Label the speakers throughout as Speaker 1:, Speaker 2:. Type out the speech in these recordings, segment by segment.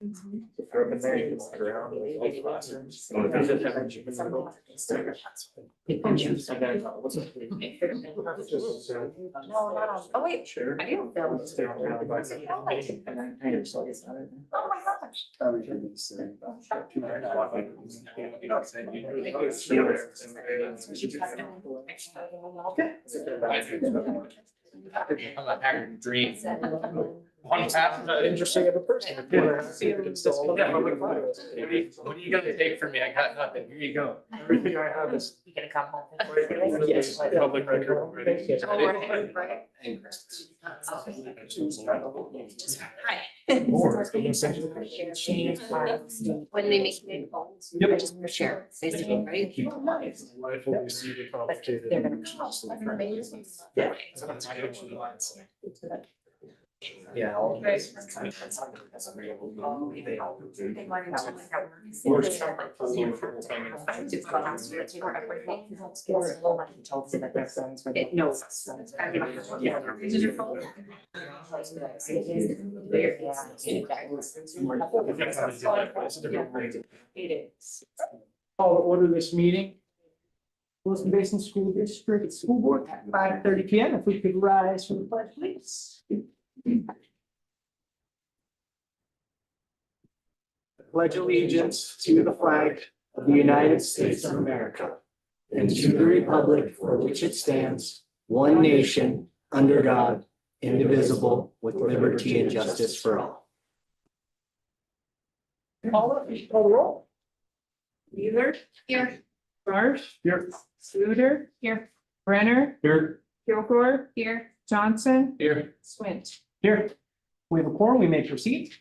Speaker 1: No, not on, oh wait, I do film. Oh my gosh.
Speaker 2: Dream. One half interesting of a person. What are you gonna take from me? I got nothing. Here you go. Everything I have is.
Speaker 1: You gonna come home?
Speaker 2: Yes, public record already.
Speaker 1: Oh, right, right. Hi. When they make big phones, I just want to share, basically, right?
Speaker 2: Life will be super
Speaker 1: But
Speaker 2: complicated.
Speaker 1: they're gonna cost like for me.
Speaker 2: Yeah.
Speaker 3: Yeah.
Speaker 1: It knows us. It is.
Speaker 3: Call to order this meeting. Wilson Basin School District School Board at 5:30 P.M. If we could rise for the pledge, please. Pledge allegiance to the flag of the United States of America and to the republic for which it stands, one nation, under God, indivisible, with liberty and justice for all. Paula, call the roll.
Speaker 4: Wheeler.
Speaker 1: Here.
Speaker 4: Barth.
Speaker 3: Here.
Speaker 4: Suter. Here. Brenner.
Speaker 3: Here.
Speaker 4: Kilgore. Here. Johnson.
Speaker 3: Here.
Speaker 4: Swint.
Speaker 3: Here. We have a quorum, we may proceed.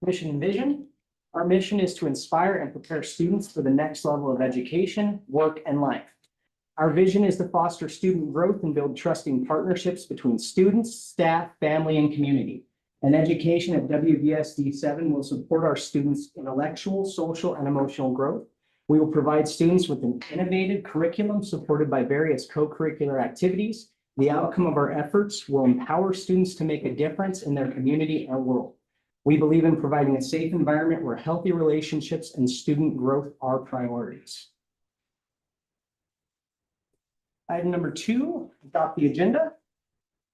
Speaker 3: Mission and vision. Our mission is to inspire and prepare students for the next level of education, work, and life. Our vision is to foster student growth and build trusting partnerships between students, staff, family, and community. And education at WVSD7 will support our students' intellectual, social, and emotional growth. We will provide students with an innovative curriculum supported by various co-curricular activities. The outcome of our efforts will empower students to make a difference in their community and world. We believe in providing a safe environment where healthy relationships and student growth are priorities. Item number 2, adopt the agenda.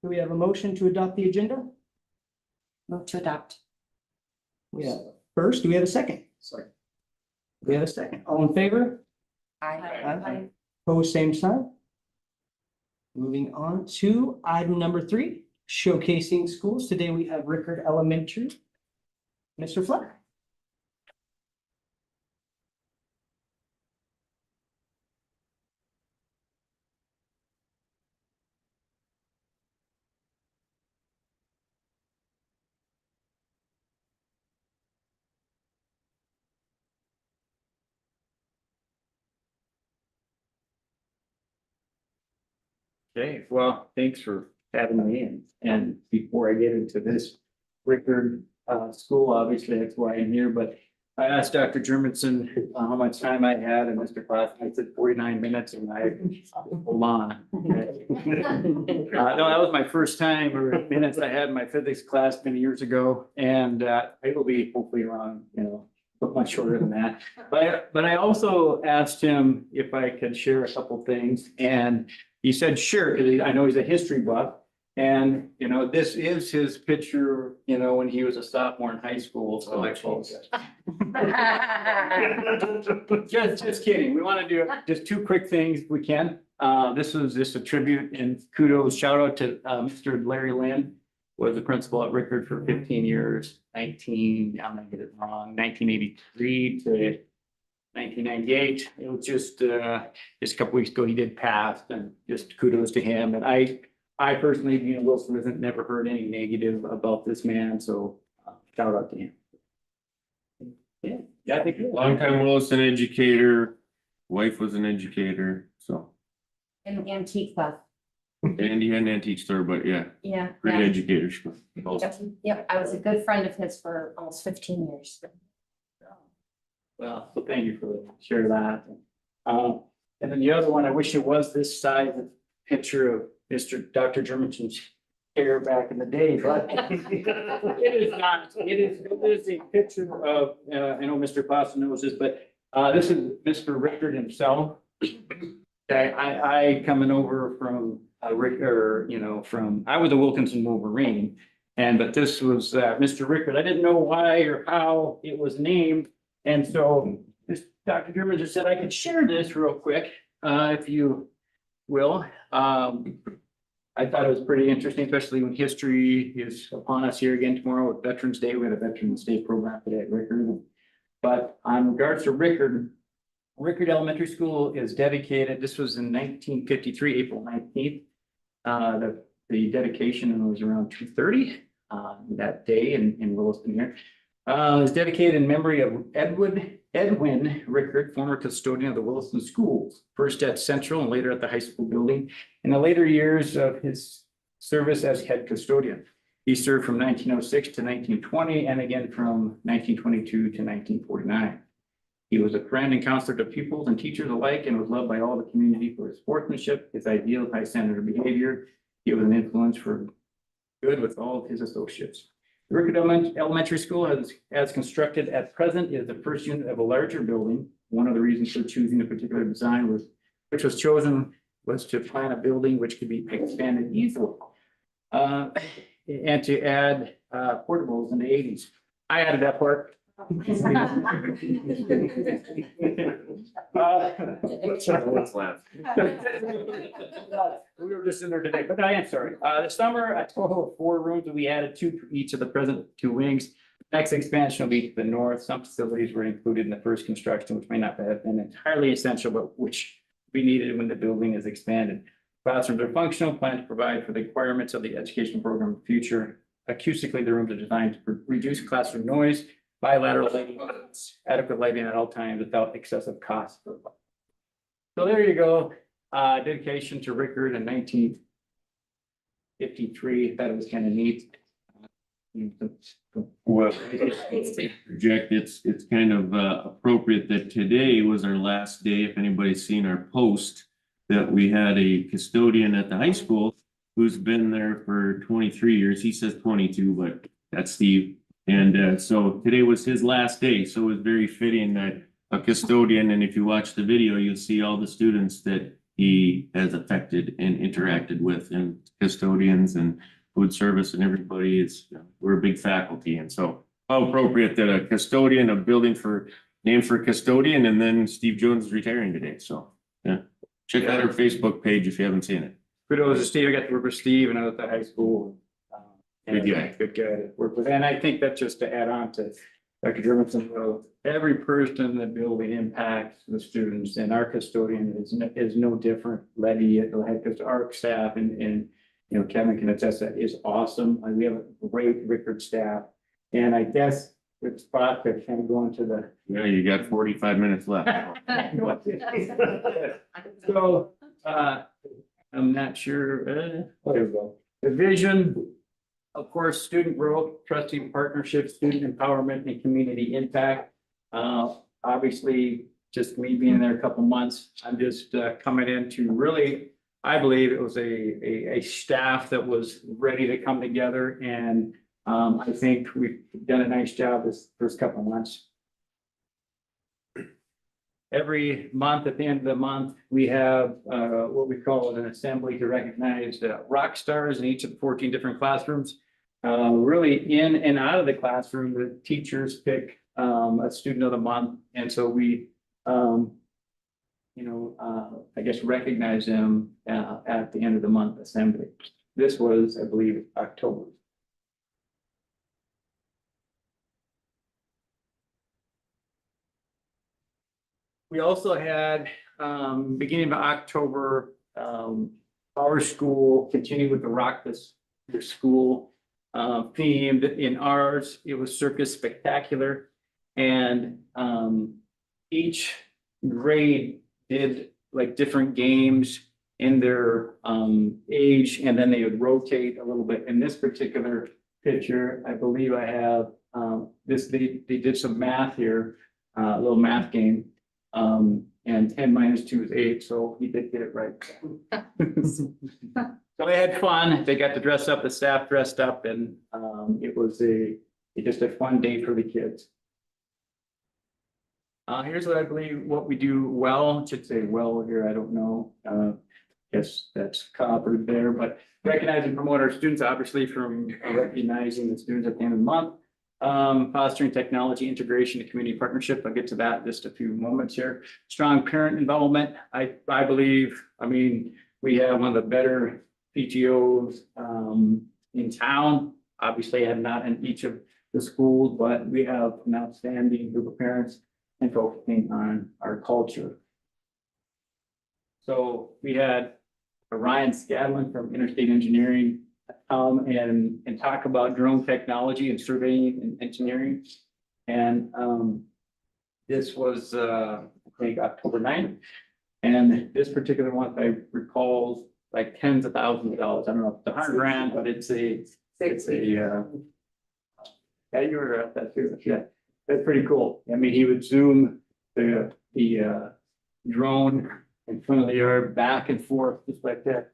Speaker 3: Do we have a motion to adopt the agenda?
Speaker 1: Move to adopt.
Speaker 3: We have first, do we have a second? Sorry. We have a second. All in favor?
Speaker 1: Aye.
Speaker 3: Opposed, same sign. Moving on to item number 3, showcasing schools. Today we have Rickard Elementary. Mr. Fleck.
Speaker 5: Okay, well, thanks for having me in. And before I get into this Rickard school, obviously that's why I'm here, but I asked Dr. Germanson how much time I had and Mr. Claus, I said 49 minutes and I, hold on. No, that was my first time or minutes I had in my physics class many years ago, and I will be hopefully around, but much shorter than that. But I also asked him if I could share a couple things, and he said, sure, 'cause I know he's a history buff. And, this is his picture, when he was a sophomore in high school, so I apologize. Just kidding. We want to do just 2 quick things if we can. This was just a tribute and kudos, shout out to Mr. Larry Lynn, was the principal at Rickard for 15 years, I'm gonna get it wrong, 1983 to 1998. It was just a couple weeks ago, he did pass, and just kudos to him. And I personally, Wilson hasn't never heard any negative about this man, so shout out to him. Yeah, I think.
Speaker 6: Longtime Wilson educator, wife was an educator, so,
Speaker 1: An antique buff.
Speaker 6: and he had an antique store, but yeah,
Speaker 1: Yeah.
Speaker 6: great
Speaker 1: Yeah.
Speaker 6: educator.
Speaker 1: Yep, I was a good friend of his for almost 15 years.
Speaker 5: Well, so thank you for sharing that. And then the other one, I wish it was this size picture of Dr. Germanson care back in the day, but it is not, it is a picture of, I know Mr. Clausen knows this, but, this is Mr. Rickard himself. Okay, I coming over from, Rick, or, you know, from, I was a Wilkinson Wolverine. And, but this was, Mr. Rickard. I didn't know why or how it was named. And so this Dr. German just said I could share this real quick, if you will. I thought it was pretty interesting, especially when history is upon us here again tomorrow with Veterans Day. We had a Veterans Day program today at Rickard. But on regards to Rickard Elementary School is dedicated, this was in 1953, April 19th. The dedication was around 2:30 that day in Williston here. It was dedicated in memory of Edwin Rickard, former custodian of the Williston Schools, first at Central and later at the high school building. In the later years of his service as head custodian, he served from 1906 to 1920 and again from 1922 to 1949. He was a friend and counselor to pupils and teachers alike and was loved by all the community for his sportsmanship, his ideal high standard of behavior. He was an influence for good with all of his associates. The Rickard Elementary School, as constructed at present, is the first unit of a larger building. One of the reasons for choosing a particular design was to plan a building which could be expanded easily. And to add portables in the 80s. I added that part.
Speaker 6: What's left?
Speaker 5: We were just in there today, but I am sorry. This summer, a total of 4 rooms will be added, 2 for each of the present 2 wings. Next expansion will be to the north. Some facilities were included in the first construction, which may not have been entirely essential, but which we needed when the building is expanded. Classrooms are functional, planned to provide for the requirements of the education program in the future. Acoustically, the rooms are designed to reduce classroom noise, bilateral lighting, adequate lighting at all times without excessive cost. So there you go. Dedication to Rickard in 1953. Thought it was kind of neat.
Speaker 6: Well, project, it's kind of appropriate that today was our last day. If anybody's seen our post, that we had a custodian at the high school who's been there for 23 years. He says 22, but that's Steve. And so today was his last day. So it was very fitting that a custodian, and if you watch the video, you'll see all the students that he has affected and interacted with, and custodians and food service and everybody is, we're a big faculty. And so how appropriate that a custodian, a building named for a custodian, and then Steve Jones is retiring today. So yeah, check out our Facebook page if you haven't seen it.
Speaker 5: Kudos to Steve. I got to work with Steve and I was at the high school.
Speaker 6: Good guy.
Speaker 5: Good guy to work with. And I think that's just to add on to Dr. Germanson, every person in the building impacts the students, and our custodian is no different. Letty, the head custodian, our staff, and you know, Kevin can attest that is awesome. And we have a great Rickard staff. And I guess good spot to kind of go into the.
Speaker 6: Yeah, you got 45 minutes left.
Speaker 5: So, I'm not sure, there we go. The vision, of course, student growth, trustee partnership, student empowerment, and community impact. Obviously, just me being there a couple months, I'm just coming in to really, I believe it was a staff that was ready to come together, and I think we've done a nice job this first couple of months. Every month, at the end of the month, we have what we call an assembly to recognize rock stars in each of the 14 different classrooms. Really in and out of the classroom, the teachers pick a student of the month. And so we, I guess, recognize them at the end of the month assembly. This was, I believe, October. We also had, beginning of October, our school continued with the Rock This School themed. In ours, it was Circus Spectacular, and each grade did like different games in their age, and then they would rotate a little bit. In this particular picture, I believe I have they did some math here, a little math game. And 10 minus 2 is 8, so he did get it right. So So they had fun. They got to dress up, the staff dressed up, and it was just a fun day for the kids. Here's what I believe what we do well. I should say well here, I don't know. Guess that's covered there, but recognize and promote our students, obviously from recognizing the students at the end of the month. Fostering technology integration and community partnership. I'll get to that in just a few moments here. Strong parent involvement. I believe, I mean, we have one of the better PTOs in town. Obviously, I'm not in each of the schools, but we have an outstanding group of parents and focusing on our culture. So we had Ryan Scadlin from Interstate Engineering and talk about drone technology and surveying and engineering. And this was I think October 9th. And this particular one, I recall, like tens of thousands of dollars. I don't know if it's $100,000, but it's a yeah, you were at that too. Yeah, that's pretty cool. I mean, he would zoom the drone in front of the yard, back and forth, just like that.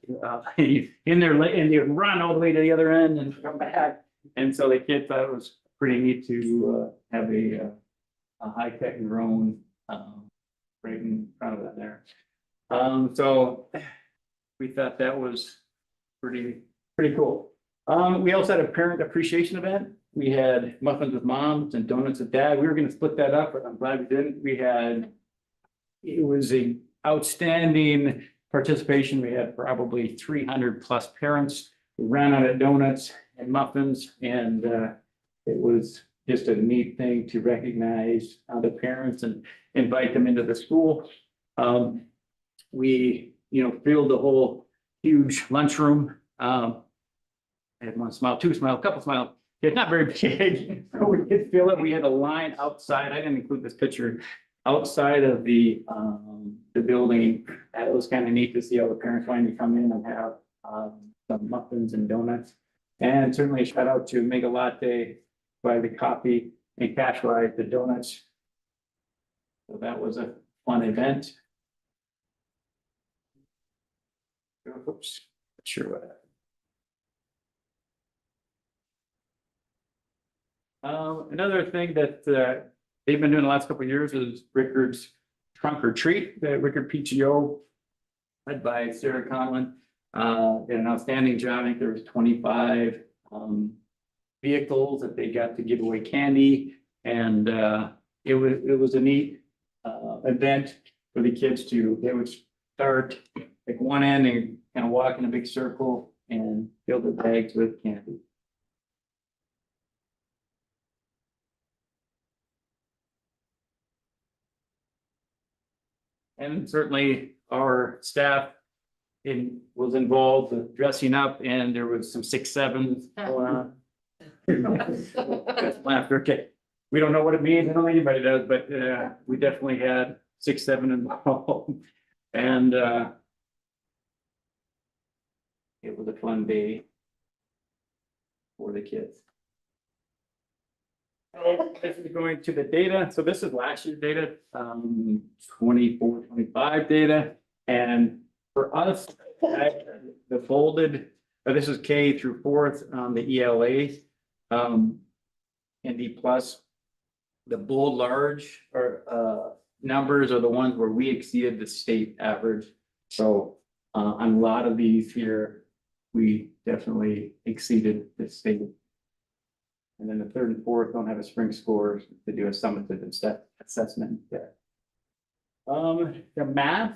Speaker 5: In there, and you run all the way to the other end and come back. And so the kids thought it was pretty neat to have a high-tech drone right in front of them there. So we thought that was pretty cool. We also had a parent appreciation event. We had muffins with moms and donuts with dad. We were gonna split that up, but I'm glad we didn't. It was a outstanding participation. We had probably 300 plus parents. We ran out of donuts and muffins, and it was just a neat thing to recognize the parents and invite them into the school. We, filled the whole huge lunchroom. I had one smile, two smile, a couple smile. It's not very big. We did fill it. We had a line outside. I didn't include this picture. Outside of the building, it was kind of neat to see all the parents wanting to come in and have some muffins and donuts. And certainly a shout out to Mega Latte by the coffee and Cash Ride the donuts. So that was a fun event. Oops, not sure what happened. Another thing that they've been doing the last couple of years is Rickard's Trunk or Treat. The Rickard PTO, led by Sarah Conlon, did an outstanding job. I think there was 25 vehicles that they got to give away candy, and it was a neat event for the kids they would start at one end and kind of walk in a big circle and fill their bags with candy. And certainly our staff was involved with dressing up, and there was some 6, 7s going on. Laughter, okay. We don't know what it means, I don't think anybody does, but we definitely had 6, 7 involved. And it was a fun day for the kids. This is going to the data. So this is last year's data, 24, 25 data. And for us, the bolded, this is K through 4th on the ELA, and D+. The bold large numbers are the ones where we exceeded the state average. So on a lot of these here, we definitely exceeded the state. And then the 3rd and 4th don't have a spring score to do a summative assessment there. The math,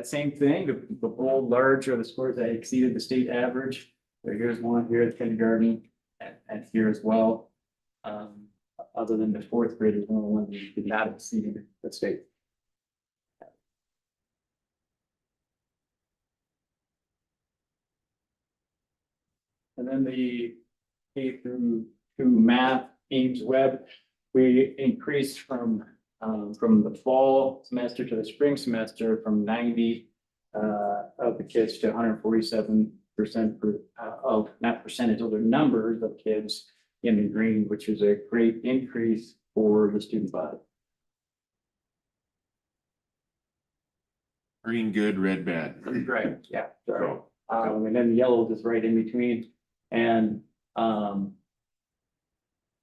Speaker 5: same thing. The bold large are the scores that exceeded the state average. So here's one here at kindergarten and here as well. Other than the 4th grade, is the only one that did not exceed the state. And then the K through 2 math, Ames Web, we increased from the fall semester to the spring semester from 90 of the kids to 147% of, not percentage, of the numbers of kids in the green, which is a great increase for the student body.
Speaker 6: Green good, red bad.
Speaker 5: Right, yeah.
Speaker 6: So
Speaker 5: And then the yellow is right in between. And,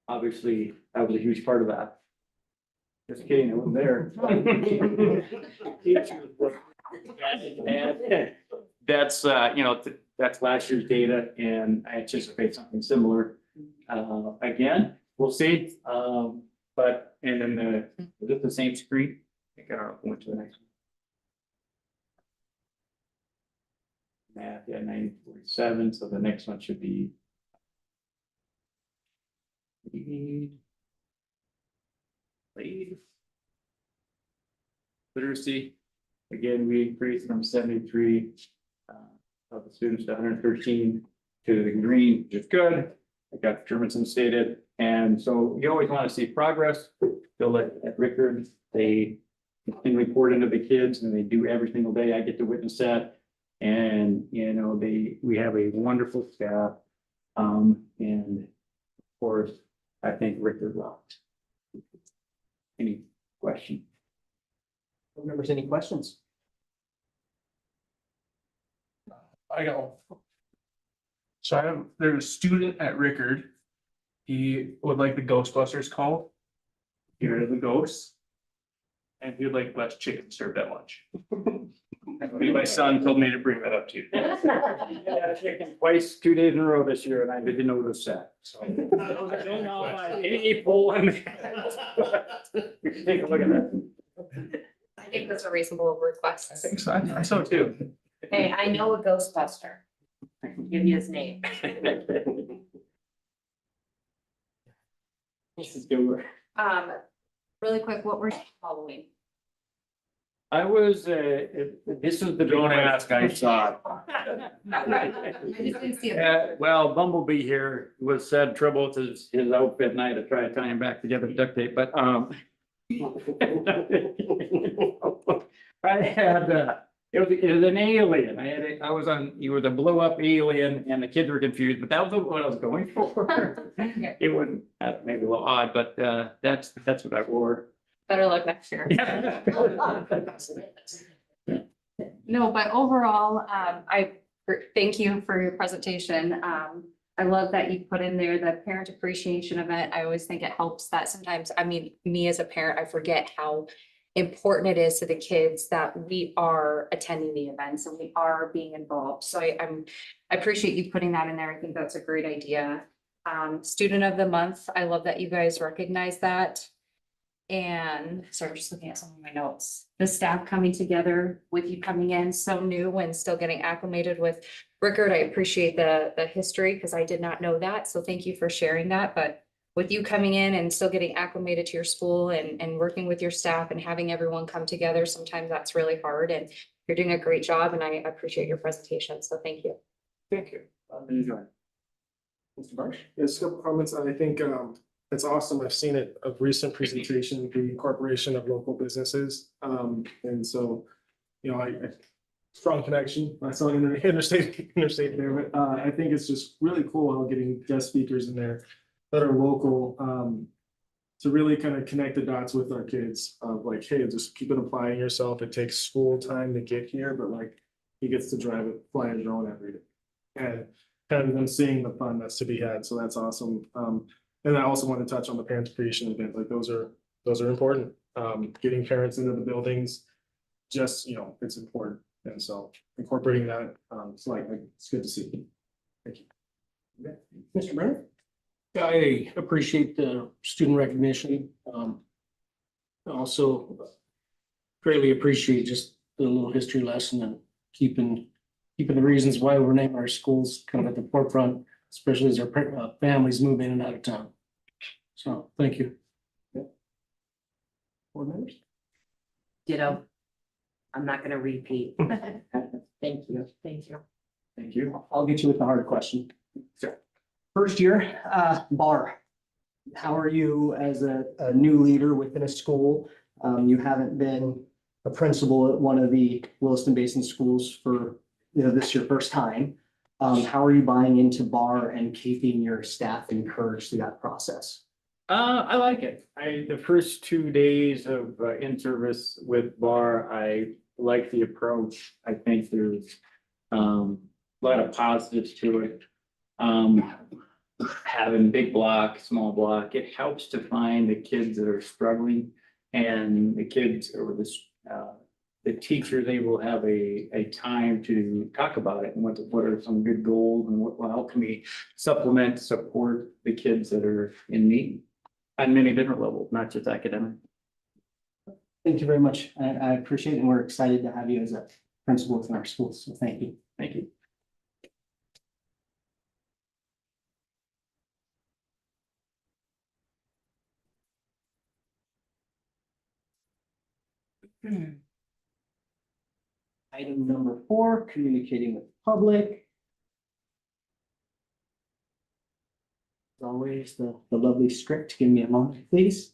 Speaker 5: obviously, that was a huge part of that. Just kidding, it was there. And that's, that's last year's data, and I anticipate something similar. Again, we'll see, but, and then is it the same screen? I think I went to the next one. Math, yeah, 947, so the next one should be. Lead. Literacy, again, we increased from 73 of the students to 113 to the green, which is good. I got Germanson stated, and so you always want to see progress. Feel at Rickard, they can report into the kids and they do every single day. I get to witness that. And, we have a wonderful staff. And of course, I think Rickard rocked. Any question?
Speaker 3: Board members, any questions?
Speaker 2: I go. So there's a student at Rickard. He would like the Ghostbusters call. Here are the ghosts. And he would like less chicken served at lunch. My son told me to bring that up to you.
Speaker 5: Yeah, chicken twice, 2 days in a row this year, and I didn't notice that, so. Any poll in there. We can take a look at that.
Speaker 1: I think that's a reasonable request.
Speaker 2: I think so. I so too.
Speaker 1: Hey, I know a Ghostbuster. I can give you his name.
Speaker 5: This is good.
Speaker 1: Really quick, what were you following?
Speaker 5: I was, this is the.
Speaker 2: Don't ask, I saw it.
Speaker 1: I just didn't see it.
Speaker 5: Well, Bumblebee here was had trouble with his outfit, and I had to try to tie him back together with duct tape, but, I had, it was an alien. I was on, you were the blow up alien, and the kids were confused, but that was what I was going for. It wouldn't, maybe a little odd, but, that's what I wore.
Speaker 1: Better luck next year.
Speaker 5: Yeah.
Speaker 1: No, but overall, thank you for your presentation. I love that you put in there the parent appreciation event. I always think it helps that sometimes, me as a parent, I forget how important it is to the kids that we are attending the events and we are being involved. So I appreciate you putting that in there. I think that's a great idea. Student of the month, I love that you guys recognize that. And sorry, I'm just looking at some of my notes. The staff coming together with you coming in so new and still getting acclimated with Rickard. I appreciate the history because I did not know that. So thank you for sharing that. But with you coming in and still getting acclimated to your school and working with your staff and having everyone come together, sometimes that's really hard and you're doing a great job and I appreciate your presentation. So thank you.
Speaker 5: Thank you. I've been enjoying it.
Speaker 3: Mr. Marsh?
Speaker 7: Yes, a couple comments. I think it's awesome. I've seen it, a recent presentation, the incorporation of local businesses. And so, I strong connection. I saw it in the interstate there, but I think it's just really cool how getting guest speakers in there that are local to really kind of connect the dots with our kids of like, hey, just keep it applying yourself. It takes school time to get here, but like he gets to drive it, fly a drone every day. And kind of them seeing the fun that's to be had. So that's awesome. And I also want to touch on the parent appreciation event. Like those are important. Getting parents into the buildings, just, it's important. And so incorporating that, it's good to see. Thank you.
Speaker 3: Mr. Brenner?
Speaker 8: I appreciate the student recognition. Also greatly appreciate just the little history lesson and keeping the reasons why we're naming our schools kind of at the forefront, especially as our families move in and out of town. So, thank you.
Speaker 3: Board members?
Speaker 9: Ditto. I'm not gonna repeat. Thank you.
Speaker 1: Thank you.
Speaker 5: Thank you.
Speaker 3: I'll get you with the hard question. Sure. First year, Bar. How are you as a new leader within a school? You haven't been a principal at one of the Williston Basin schools for, this your first time. How are you buying into Bar and keeping your staff encouraged through that process?
Speaker 5: I like it. The first 2 days of in-service with Bar, I like the approach. I think there's, a lot of positives to it. Having big block, small block, it helps to find the kids that are struggling and the kids or the teacher, they will have a time to talk about it and what are some good goals and how can we support the kids that are in need on many different levels, not just academic.
Speaker 3: Thank you very much. I appreciate it, and we're excited to have you as a principal within our schools, so thank you.
Speaker 5: Thank you.
Speaker 3: Item number 4, communicating with the public. As always, the lovely script. Give me a moment, please.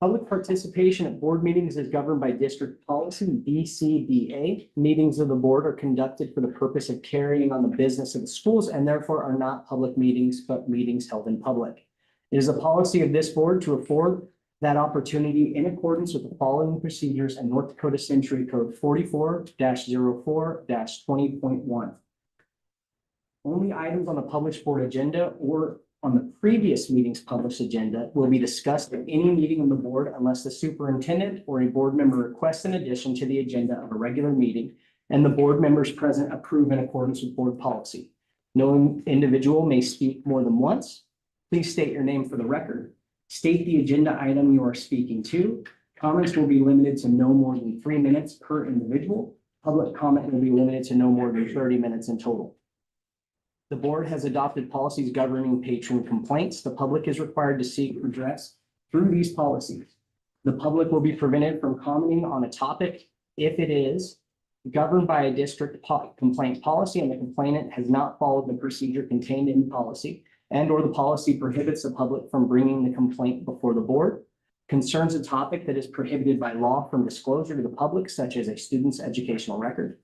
Speaker 3: Public participation at board meetings is governed by district policy BCBA. Meetings of the board are conducted for the purpose of carrying on the business of the schools and therefore are not public meetings, but meetings held in public. It is a policy of this board to afford that opportunity in accordance with the following procedures and North Dakota Century Code 44-04-20.1. Only items on the published board agenda or on the previous meeting's published agenda will be discussed at any meeting of the board unless the superintendent or a board member requests an addition to the agenda of a regular meeting and the board members present approve in accordance with board policy. No individual may speak more than once. Please state your name for the record. State the agenda item you are speaking to. Comments will be limited to no more than 3 minutes per individual. Public comment will be limited to no more than 30 minutes in total. The board has adopted policies governing patron complaints. The public is required to seek redress through these policies. The public will be prevented from commenting on a topic if it is governed by a district complaint policy and the complainant has not followed the procedure contained in policy, and or the policy prohibits the public from bringing the complaint before the board, concerns a topic that is prohibited by law from disclosure to the public, such as a student's educational record.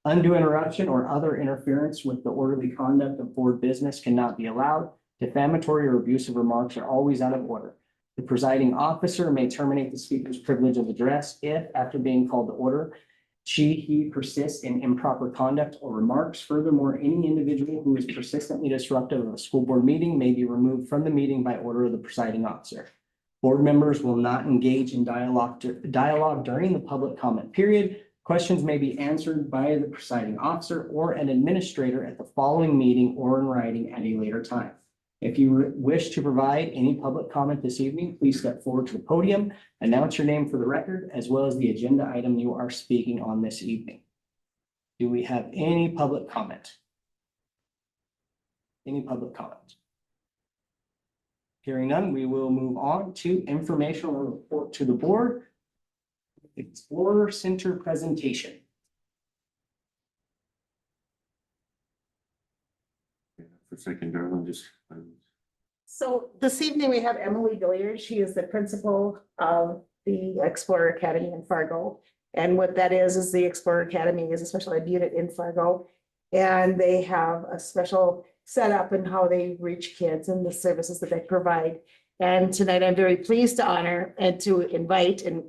Speaker 3: Undue interruption or other interference with the orderly conduct of board business cannot be allowed. Defamatory or abusive remarks are always out of order. The presiding officer may terminate the speaker's privilege of address if, after being called to order, he persists in improper conduct or remarks. Furthermore, any individual who is persistently disruptive of a school board meeting may be removed from the meeting by order of the presiding officer. Board members will not engage in dialogue during the public comment period. Questions may be answered by the presiding officer or an administrator at the following meeting or in writing at a later time. If you wish to provide any public comment this evening, please step forward to the podium, announce your name for the record, as well as the agenda item you are speaking on this evening. Do we have any public comment? Any public comment? Hearing none, we will move on to informational report to the board. Explorer Center presentation.
Speaker 6: For a second, Darlene, just.
Speaker 10: So this evening we have Emily Gilliard. She is the principal of the Explorer Academy in Fargo. And what that is the Explorer Academy is a special ed unit in Fargo. And they have a special setup in how they reach kids and the services that they provide. And tonight I'm very pleased to honor and to invite and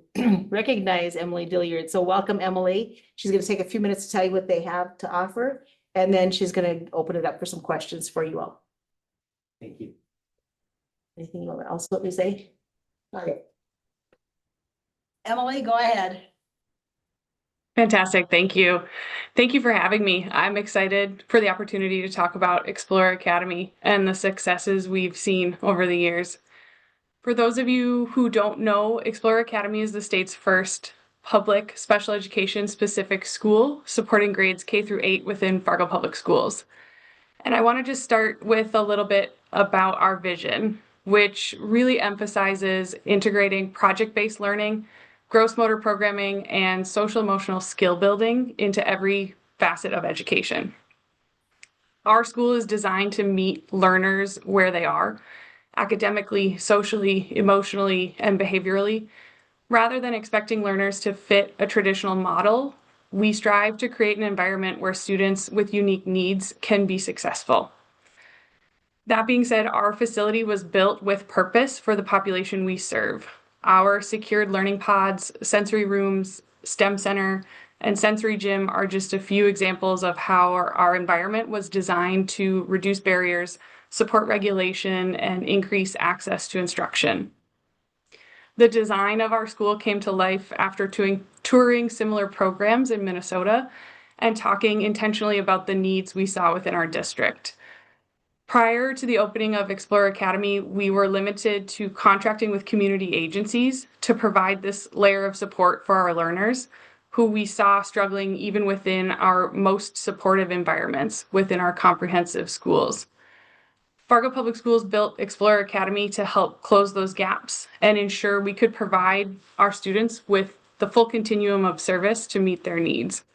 Speaker 10: recognize Emily Gilliard. So welcome, Emily. She's going to take a few minutes to tell you what they have to offer. And then she's going to open it up for some questions for you all.
Speaker 3: Thank you.
Speaker 10: Anything else what we say? Okay. Emily, go ahead.
Speaker 11: Fantastic. Thank you. Thank you for having me. I'm excited for the opportunity to talk about Explorer Academy and the successes we've seen over the years. For those of you who don't know, Explorer Academy is the state's first public special education specific school supporting grades K through 8 within Fargo Public Schools. And I want to just start with a little bit about our vision, which really emphasizes integrating project-based learning, gross motor programming, and social emotional skill building into every facet of education. Our school is designed to meet learners where they are, academically, socially, emotionally, and behaviorally. Rather than expecting learners to fit a traditional model, we strive to create an environment where students with unique needs can be successful. That being said, our facility was built with purpose for the population we serve. Our secured learning pods, sensory rooms, STEM center, and sensory gym are just a few examples of how our environment was designed to reduce barriers, support regulation, and increase access to instruction. The design of our school came to life after touring similar programs in Minnesota and talking intentionally about the needs we saw within our district. Prior to the opening of Explorer Academy, we were limited to contracting with community agencies to provide this layer of support for our learners, who we saw struggling even within our most supportive environments within our comprehensive schools. Fargo Public Schools built Explorer Academy to help close those gaps and ensure we could provide our students with the full continuum of service to meet their needs.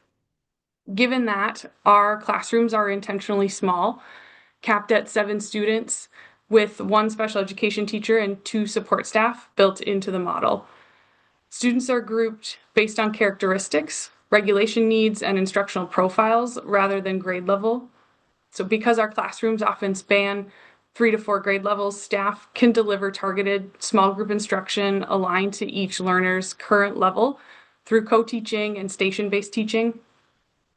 Speaker 11: Given that, our classrooms are intentionally small, capped at 7 students, with 1 special education teacher and 2 support staff built into the model. Students are grouped based on characteristics, regulation needs, and instructional profiles rather than grade level. So because our classrooms often span 3 to 4 grade levels, staff can deliver targeted small group instruction aligned to each learner's current level through co-teaching and station-based teaching,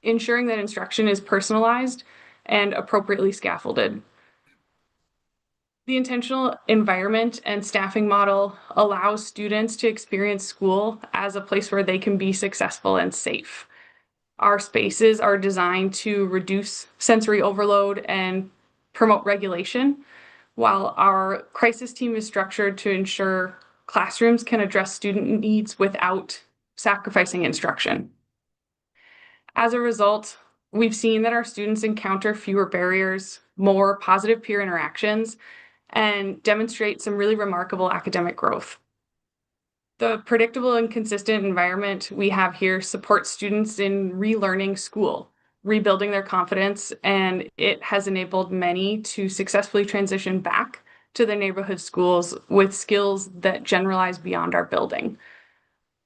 Speaker 11: ensuring that instruction is personalized and appropriately scaffolded. The intentional environment and staffing model allows students to experience school as a place where they can be successful and safe. Our spaces are designed to reduce sensory overload and promote regulation, while our crisis team is structured to ensure classrooms can address student needs without sacrificing instruction. As a result, we've seen that our students encounter fewer barriers, more positive peer interactions, and demonstrate some really remarkable academic growth. The predictable and consistent environment we have here supports students in relearning school, rebuilding their confidence, and it has enabled many to successfully transition back to their neighborhood schools with skills that generalize beyond our building.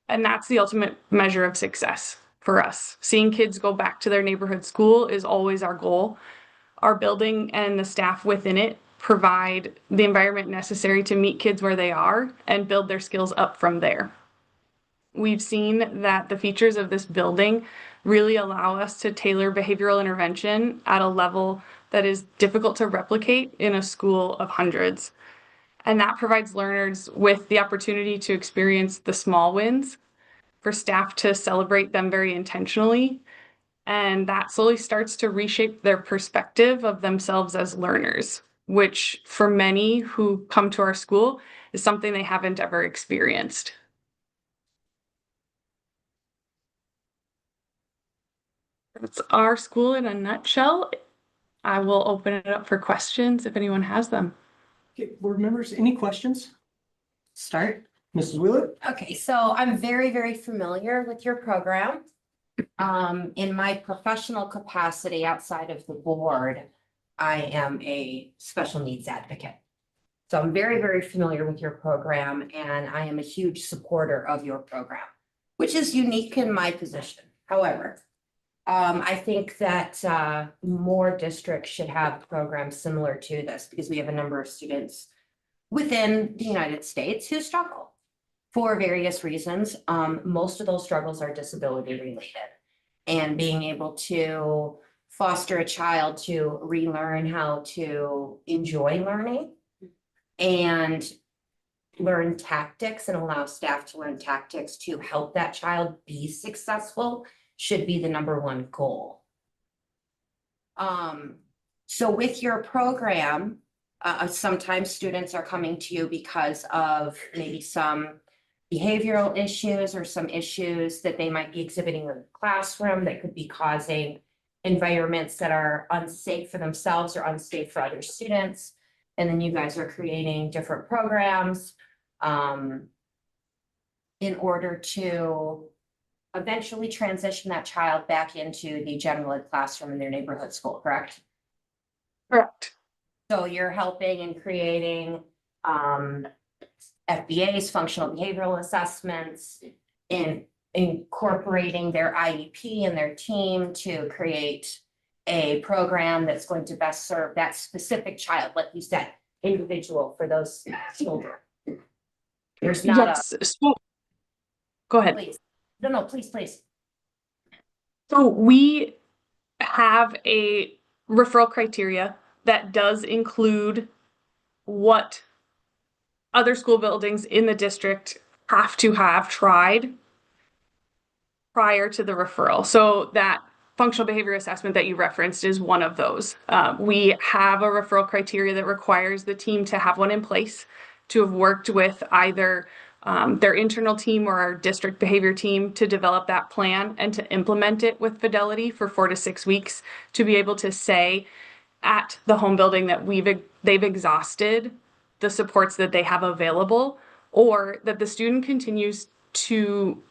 Speaker 11: And that's the ultimate measure of success for us. Seeing kids go back to their neighborhood school is always our goal. Our building and the staff within it provide the environment necessary to meet kids where they are and build their skills up from there. We've seen that the features of this building really allow us to tailor behavioral intervention at a level that is difficult to replicate in a school of hundreds. And that provides learners with the opportunity to experience the small wins, for staff to celebrate them very intentionally, and that slowly starts to reshape their perspective of themselves as learners, which for many who come to our school is something they haven't ever experienced. That's our school in a nutshell. I will open it up for questions if anyone has them.
Speaker 3: Okay, board members, any questions?
Speaker 9: Start.
Speaker 3: Mrs. Wheeler?
Speaker 9: Okay, so I'm very, very familiar with your program. In my professional capacity outside of the board, I am a special needs advocate. So I'm very, very familiar with your program, and I am a huge supporter of your program, which is unique in my position. However, I think that more districts should have programs similar to this because we have a number of students within the United States who struggle for various reasons. Most of those struggles are disability related, and being able to foster a child to relearn how to enjoy learning and learn tactics and allow staff to learn tactics to help that child be successful should be the #1 goal. So with your program, sometimes students are coming to you because of maybe some behavioral issues or some issues that they might be exhibiting in the classroom that could be causing environments that are unsafe for themselves or unsafe for other students. And then you guys are creating different programs in order to eventually transition that child back into the general ed classroom in their neighborhood school, correct?
Speaker 11: Correct.
Speaker 9: So you're helping and creating FBAs, functional behavioral assessments, and incorporating their IEP and their team to create a program that's going to best serve that specific child, like you said, individual for those children. There's not
Speaker 11: Yes. So, go ahead.
Speaker 9: please. No, please.
Speaker 11: So we have a referral criteria that does include what other school buildings in the district have to have tried prior to the referral. So that functional behavior assessment that you referenced is one of those. We have a referral criteria that requires the team to have one in place, to have worked with either their internal team or our district behavior team to develop that plan and to implement it with fidelity for 4 to 6 weeks, to be able to say at the home building that they've exhausted the supports that they have available, or that the student continues to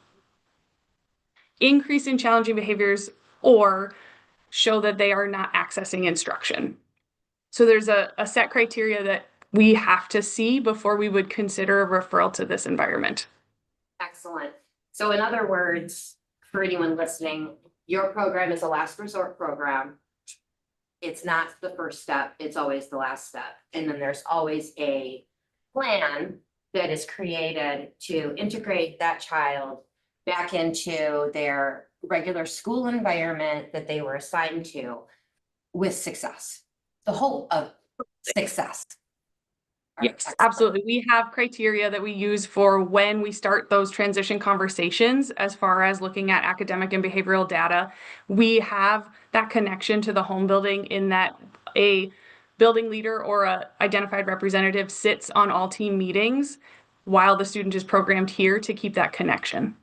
Speaker 11: increase in challenging behaviors or show that they are not accessing instruction. So there's a set criteria that we have to see before we would consider a referral to this environment.
Speaker 9: Excellent. So in other words, for anyone listening, your program is a last resort program. It's not the first step, it's always the last step. And then there's always a plan that is created to integrate that child back into their regular school environment that they were assigned to with success. The hope of success.
Speaker 11: Yes, absolutely. We have criteria that we use for when we start those transition conversations as far as looking at academic and behavioral data. We have that connection to the home building in that a building leader or a identified representative sits on all team meetings while the student is programmed here to keep that connection.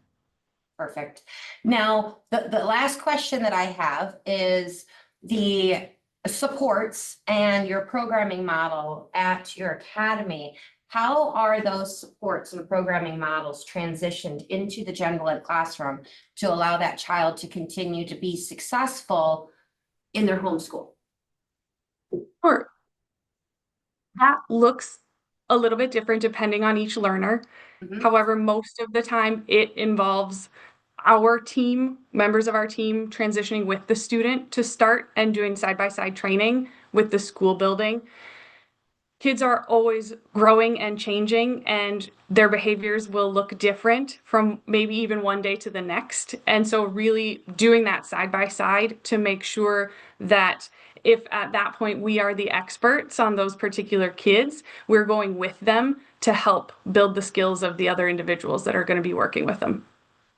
Speaker 9: Perfect. Now, the last question that I have is the supports and your programming model at your academy. How are those supports and programming models transitioned into the general ed classroom to allow that child to continue to be successful in their home school?
Speaker 11: Sure. That looks a little bit different depending on each learner.
Speaker 9: Mhm.
Speaker 11: However, most of the time it involves our team, members of our team transitioning with the student to start and doing side-by-side training with the school building. Kids are always growing and changing, and their behaviors will look different from maybe even one day to the next. And so really doing that side by side to make sure that if at that point we are the experts on those particular kids, we're going with them to help build the skills of the other individuals that are going to be working with them.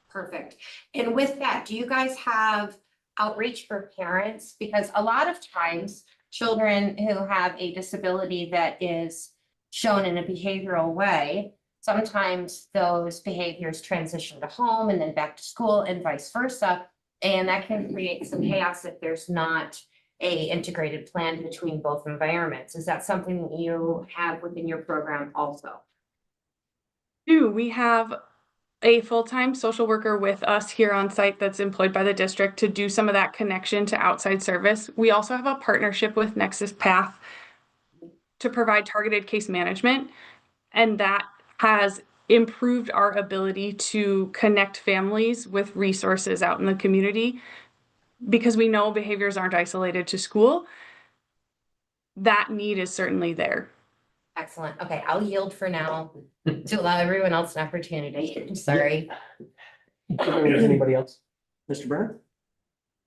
Speaker 9: Perfect. And with that, do you guys have outreach for parents? Because a lot of times children who have a disability that is shown in a behavioral way, sometimes those behaviors transition to home and then back to school and vice versa. And that can create some chaos if there's not a integrated plan between both environments. Is that something that you have within your program also?
Speaker 11: We have a full-time social worker with us here on site that's employed by the district to do some of that connection to outside service. We also have a partnership with Nexus Path to provide targeted case management, and that has improved our ability to connect families with resources out in the community because we know behaviors aren't isolated to school. That need is certainly there.
Speaker 9: Excellent. Okay, I'll yield for now to allow everyone else an opportunity. I'm sorry.
Speaker 3: Anybody else? Mr. Brenner?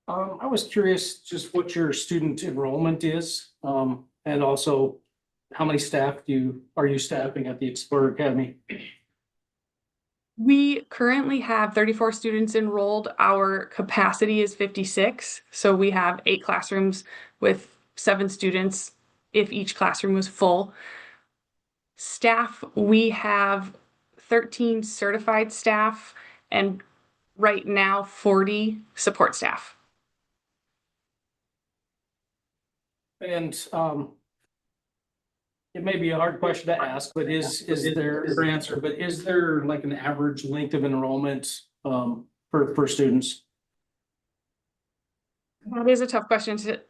Speaker 8: I was curious just what your student enrollment is, and also how many staff are you staffing at the Explorer Academy?
Speaker 11: We currently have 34 students enrolled. Our capacity is 56. So we have 8 classrooms with 7 students if each classroom was full. Staff, we have 13 certified staff and right now 40 support staff.
Speaker 8: And it may be a hard question to ask, but is there like an average length of enrollment for students?
Speaker 11: That is a tough question to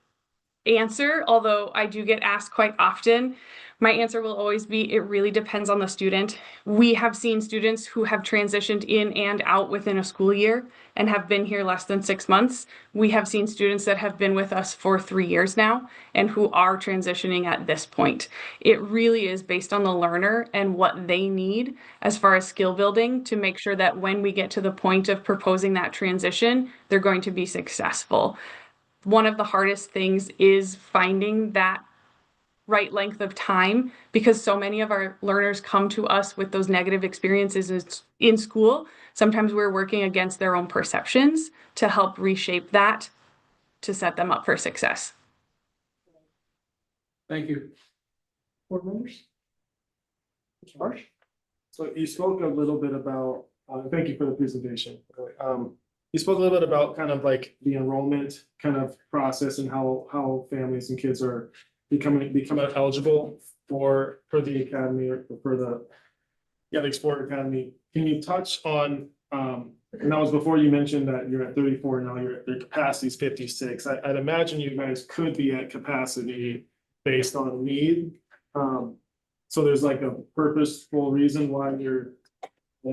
Speaker 11: answer, although I do get asked quite often. My answer will always be, it really depends on the student. We have seen students who have transitioned in and out within a school year and have been here less than 6 months. We have seen students that have been with us for 3 years now and who are transitioning at this point. It really is based on the learner and what they need as far as skill building to make sure that when we get to the point of proposing that transition, they're going to be successful. One of the hardest things is finding that right length of time, because so many of our learners come to us with those negative experiences in school. Sometimes we're working against their own perceptions to help reshape that to set them up for success.
Speaker 7: Thank you.
Speaker 3: Board members? Mr. Marsh?
Speaker 7: So you spoke a little bit about, thank you for the presentation. You spoke a little bit about kind of like the enrollment kind of process and how families and kids are become eligible for the academy or for the Explorer Academy. Can you touch on, and that was before you mentioned that you're at 34 now, your capacity is 56. I'd imagine you guys could be at capacity based on need. So there's like a purposeful reason why you're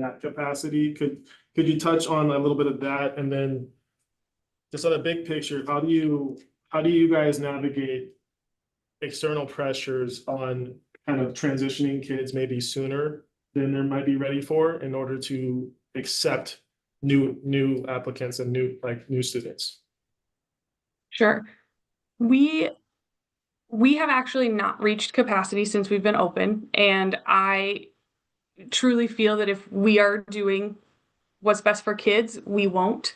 Speaker 7: at capacity. Could you touch on a little bit of that? And then just on a big picture, how do you guys navigate external pressures on kind of transitioning kids maybe sooner than they might be ready for in order to accept new applicants and new students?
Speaker 11: Sure. We have actually not reached capacity since we've been open, and I truly feel that if we are doing what's best for kids, we won't.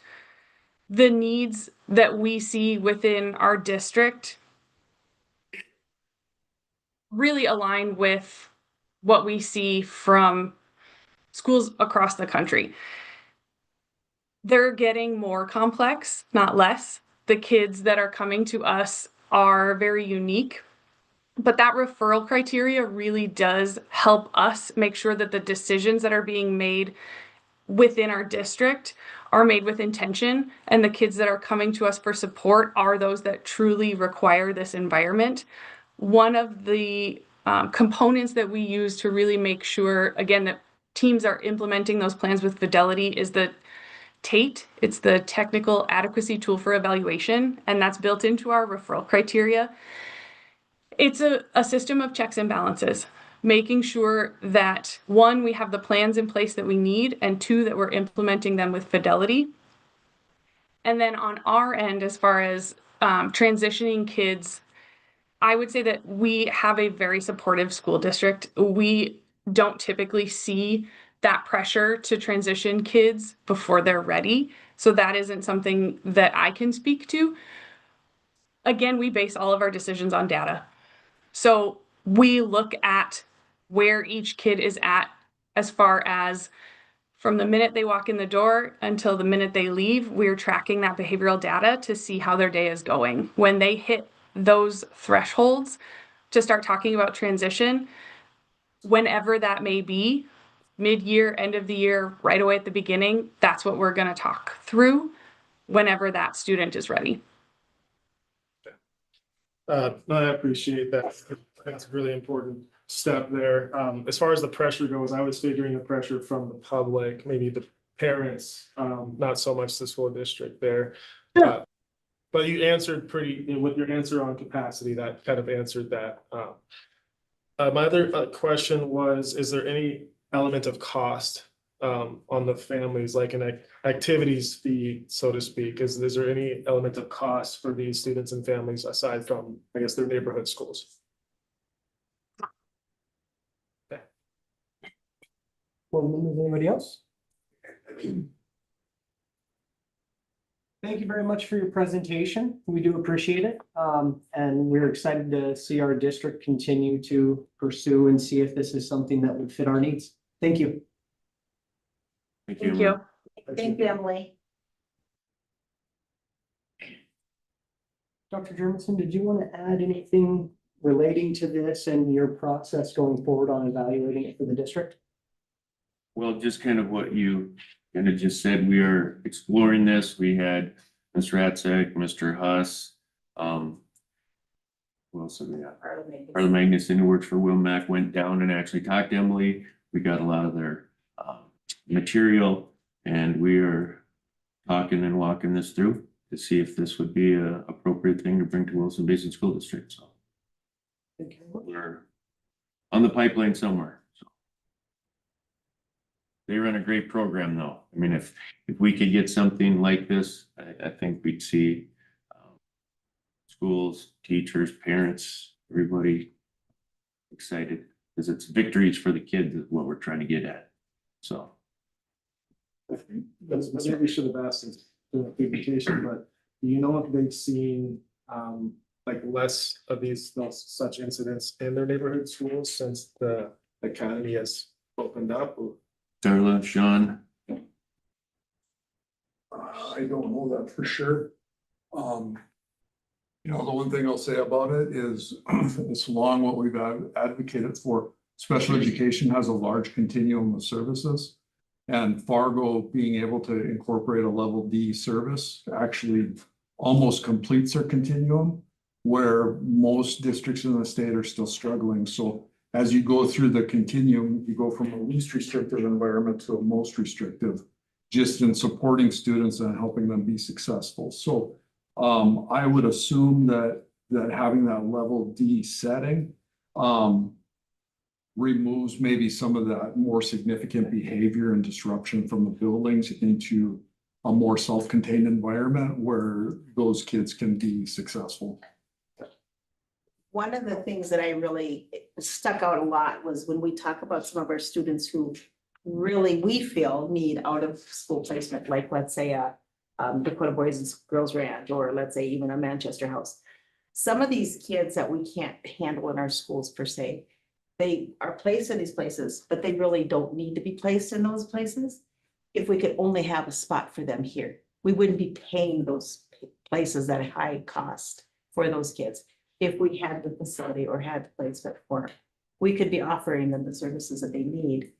Speaker 11: The needs that we see within our district really align with what we see from schools across the country. They're getting more complex, not less. The kids that are coming to us are very unique, but that referral criteria really does help us make sure that the decisions that are being made within our district are made with intention, and the kids that are coming to us for support are those that truly require this environment. One of the components that we use to really make sure, again, that teams are implementing those plans with fidelity is the TATE. It's the Technical Adequacy Tool for Evaluation, and that's built into our referral criteria. It's a system of checks and balances, making sure that, one, we have the plans in place that we need, and two, that we're implementing them with fidelity. And then on our end, as far as transitioning kids, I would say that we have a very supportive school district. We don't typically see that pressure to transition kids before they're ready. So that isn't something that I can speak to. Again, we base all of our decisions on data. So we look at where each kid is at as far as from the minute they walk in the door until the minute they leave. We're tracking that behavioral data to see how their day is going. When they hit those thresholds to start talking about transition, whenever that may be, mid-year, end of the year, right away at the beginning, that's what we're going to talk through whenever that student is ready.
Speaker 7: No, I appreciate that. That's a really important step there. As far as the pressure goes, I was figuring the pressure from the public, maybe the parents, not so much the school district there. But you answered with your answer on capacity, that kind of answered that. My other question was, is there any element of cost on the families, like an activities fee, so to speak? Is there any element of cost for these students and families aside from, I guess, their neighborhood schools? Okay.
Speaker 3: Board members, anybody else? Thank you very much for your presentation. We do appreciate it. And we're excited to see our district continue to pursue and see if this is something that would fit our needs. Thank you.
Speaker 11: Thank you.
Speaker 10: Thank you, Emily.
Speaker 3: Dr. Jermison, did you want to add anything relating to this and your process going forward on evaluating it for the district?
Speaker 6: Well, just kind of what you kind of just said, we are exploring this. We had Mr. Ratzek, Mr. Huss, Wilson, yeah.
Speaker 9: Part of it.
Speaker 6: Arlen Magnuson, who works for Will Mac, went down and actually talked to Emily. We got a lot of their material, and we are talking and walking this through to see if this would be a appropriate thing to bring to Wilson Basin School District. So we're on the pipeline somewhere. So they run a great program, though. I mean, if we could get something like this, I think we'd see schools, teachers, parents, everybody excited, because it's victories for the kids is what we're trying to get at. So.
Speaker 7: That's maybe we should have asked this in the presentation, but do you know if they've seen like less of these such incidents in their neighborhood schools since the academy has opened up?
Speaker 6: Darla, Sean,
Speaker 12: I don't know that for sure. You know, the one thing I'll say about it is it's along what we've advocated for. Special education has a large continuum of services. And Fargo being able to incorporate a level D service actually almost completes their continuum, where most districts in the state are still struggling. So as you go through the continuum, you go from a least restrictive environment to a most restrictive, just in supporting students and helping them be successful. So I would assume that having that level D setting removes maybe some of that more significant behavior and disruption from the buildings into a more self-contained environment where those kids can be successful.
Speaker 10: One of the things that I really stuck out a lot was when we talk about some of our students who really, we feel, need out of school placement, like let's say Dakota Boys and Girls Ranch, or let's say even a Manchester House. Some of these kids that we can't handle in our schools per se, they are placed in these places, but they really don't need to be placed in those places. If we could only have a spot for them here, we wouldn't be paying those places at a high cost for those kids. If we had the facility or had the placement for them, we could be offering them the services that they need,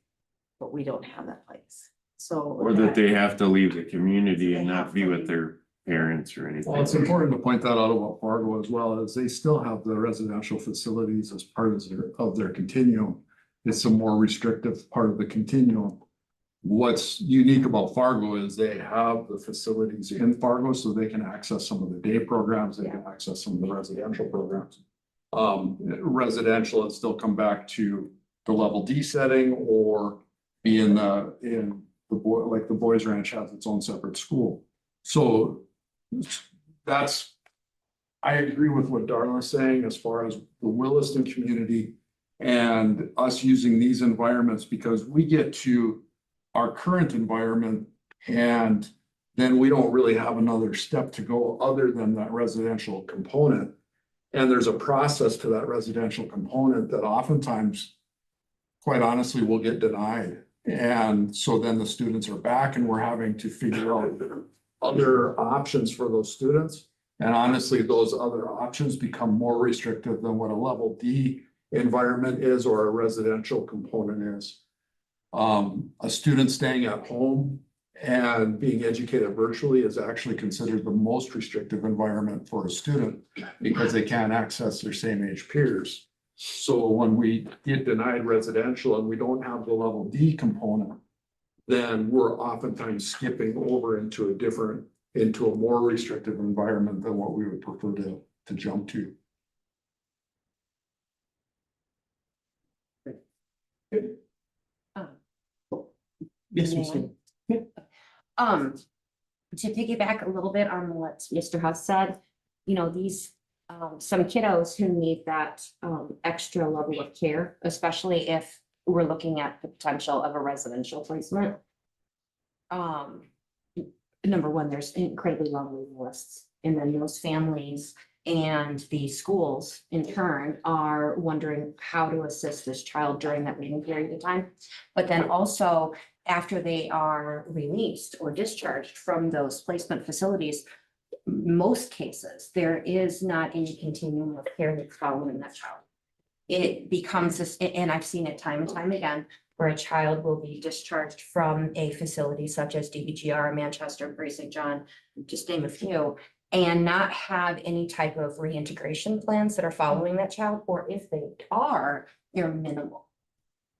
Speaker 10: but we don't have that place. So.
Speaker 6: or that they have to leave the community and not be with their parents or anything.
Speaker 12: Well, it's important to point that out about Fargo as well, as they still have the residential facilities as part of their continuum. It's a more restrictive part of the continuum. What's unique about Fargo is they have the facilities in Fargo, so they can access some of the day programs, they can access some of the residential programs. Residential, and still come back to the level D setting, or be in the like the Boys Ranch has its own separate school. So that's, I agree with what Darla is saying as far as the Williston community and us using these environments, because we get to our current environment and then we don't really have another step to go other than that residential component. And there's a process to that residential component that oftentimes, quite honestly, will get denied. And so then the students are back and we're having to figure out other options for those students. And honestly, those other options become more restrictive than what a level D environment is or a residential component is. A student staying at home and being educated virtually is actually considered the most restrictive environment for a student because they can't access their same age peers. So when we get denied residential and we don't have the level D component, then we're oftentimes skipping over into a more restrictive environment than what we would prefer to jump to.
Speaker 3: Yes, we see.
Speaker 9: To piggyback a little bit on what Mr. Huss said, you know, these, some kiddos who need that, extra level of care, especially if we're looking at the potential of a residential placement. Number one, there's incredibly long waiting lists, and then those families and the schools in turn are wondering how to assist this child during that waiting period of time. But then also, after they are released or discharged from those placement facilities, most cases, there is not any continuum of care that's following that child. It becomes this, and I've seen it time and time again, where a child will be discharged from a facility such as DBGR, Manchester, St. John, just name a few, and not have any type of reintegration plans that are following that child, or if they are, they're minimal.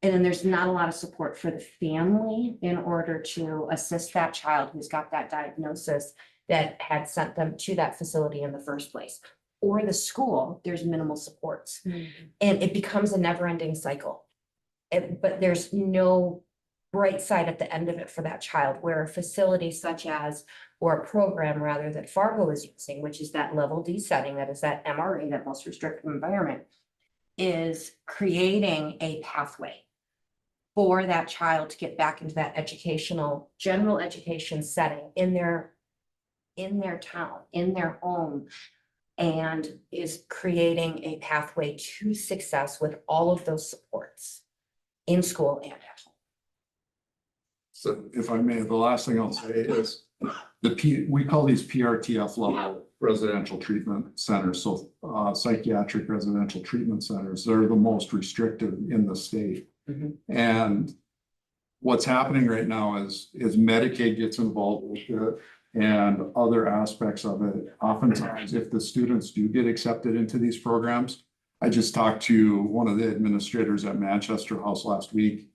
Speaker 9: And then there's not a lot of support for the family in order to assist that child who's got that diagnosis that had sent them to that facility in the first place. Or the school, there's minimal supports. And it becomes a never-ending cycle. But there's no bright side at the end of it for that child, where a facility such as, or a program rather, that Fargo is using, which is that level D setting, that is that MRA, that most restrictive environment, is creating a pathway for that child to get back into that general education setting in their town, in their home, and is creating a pathway to success with all of those supports in school and at home.
Speaker 12: So if I may, the last thing I'll say is we call these PRTF level residential treatment centers. So psychiatric residential treatment centers, they're the most restrictive in the state. And what's happening right now is Medicaid gets involved with it and other aspects of it. Oftentimes, if the students do get accepted into these programs, I just talked to one of the administrators at Manchester House last week,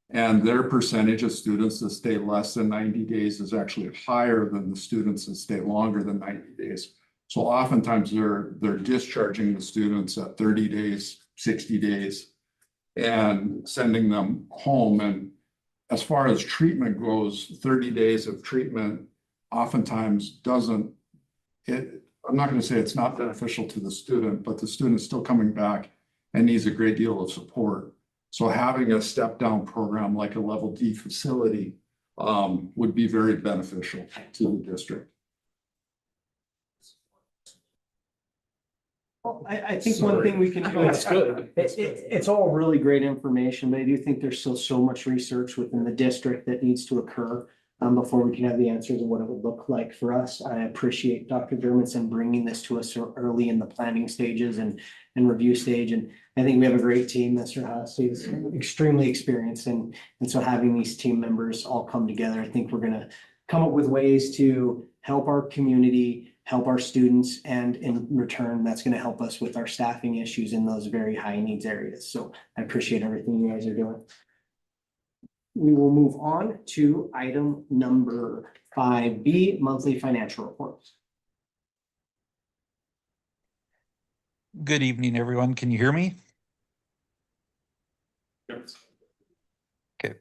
Speaker 12: and their percentage of students that stay less than 90 days is actually higher than the students that stay longer than 90 days. So oftentimes they're discharging the students at 30 days, 60 days, and sending them home. And as far as treatment goes, 30 days of treatment oftentimes I'm not going to say it's not beneficial to the student, but the student is still coming back and needs a great deal of support. So having a step down program like a level D facility would be very beneficial to the district.
Speaker 3: Well, I think one thing we can do.
Speaker 2: That's good.
Speaker 3: It's all really great information, but I do think there's still so much research within the district that needs to occur before we can have the answers of what it would look like for us. I appreciate Dr. Dermotson bringing this to us so early in the planning stages and review stage. And I think we have a great team. Mr. Haas is extremely experienced. And so having these team members all come together, I think we're going to come up with ways to help our community, help our students, and in return, that's going to help us with our staffing issues in those very high needs areas. So I appreciate everything you guys are doing. We will move on to item number 5B, monthly financial reports.
Speaker 13: Good evening, everyone. Can you hear me? Okay,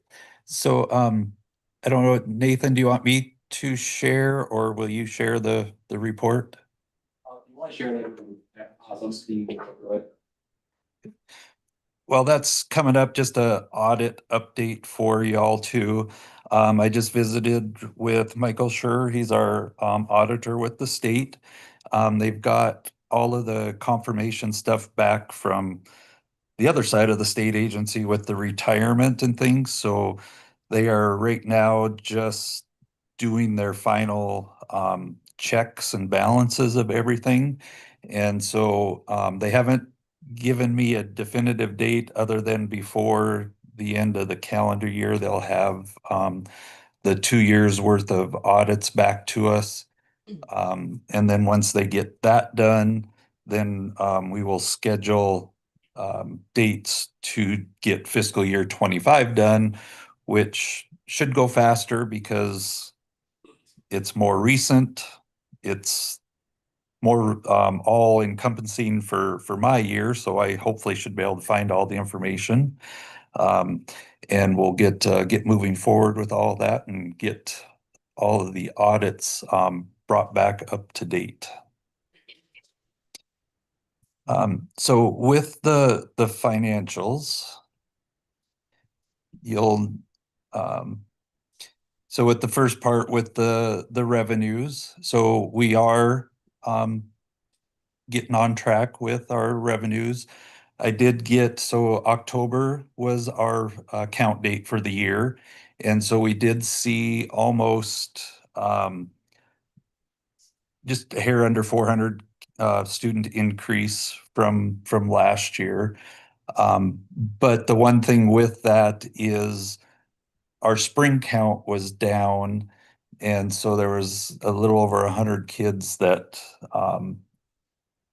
Speaker 13: so I don't know, Nathan, do you want me to share or will you share the report?
Speaker 3: If you want to share that, awesome, Steve. Go ahead.
Speaker 13: Well, that's coming up, just a audit update for y'all too. I just visited with Michael Schur. He's our auditor with the state. They've got all of the confirmation stuff back from the other side of the state agency with the retirement and things. So they are right now just doing their final checks and balances of everything. And so they haven't given me a definitive date other than before the end of the calendar year. They'll have the 2 years worth of audits back to us. And then once they get that done, then we will schedule dates to get fiscal year 25 done, which should go faster because it's more recent. It's more all encompassing for my year. So I hopefully should be able to find all the information. And we'll get moving forward with all that and get all of the audits brought back up to date. So with the financials, you'll so with the first part with the revenues, so we are getting on track with our revenues. I did get, so October was our count date for the year. And so we did see almost just a hair under 400 student increase from last year. But the one thing with that is our spring count was down And so there was a little over 100 kids that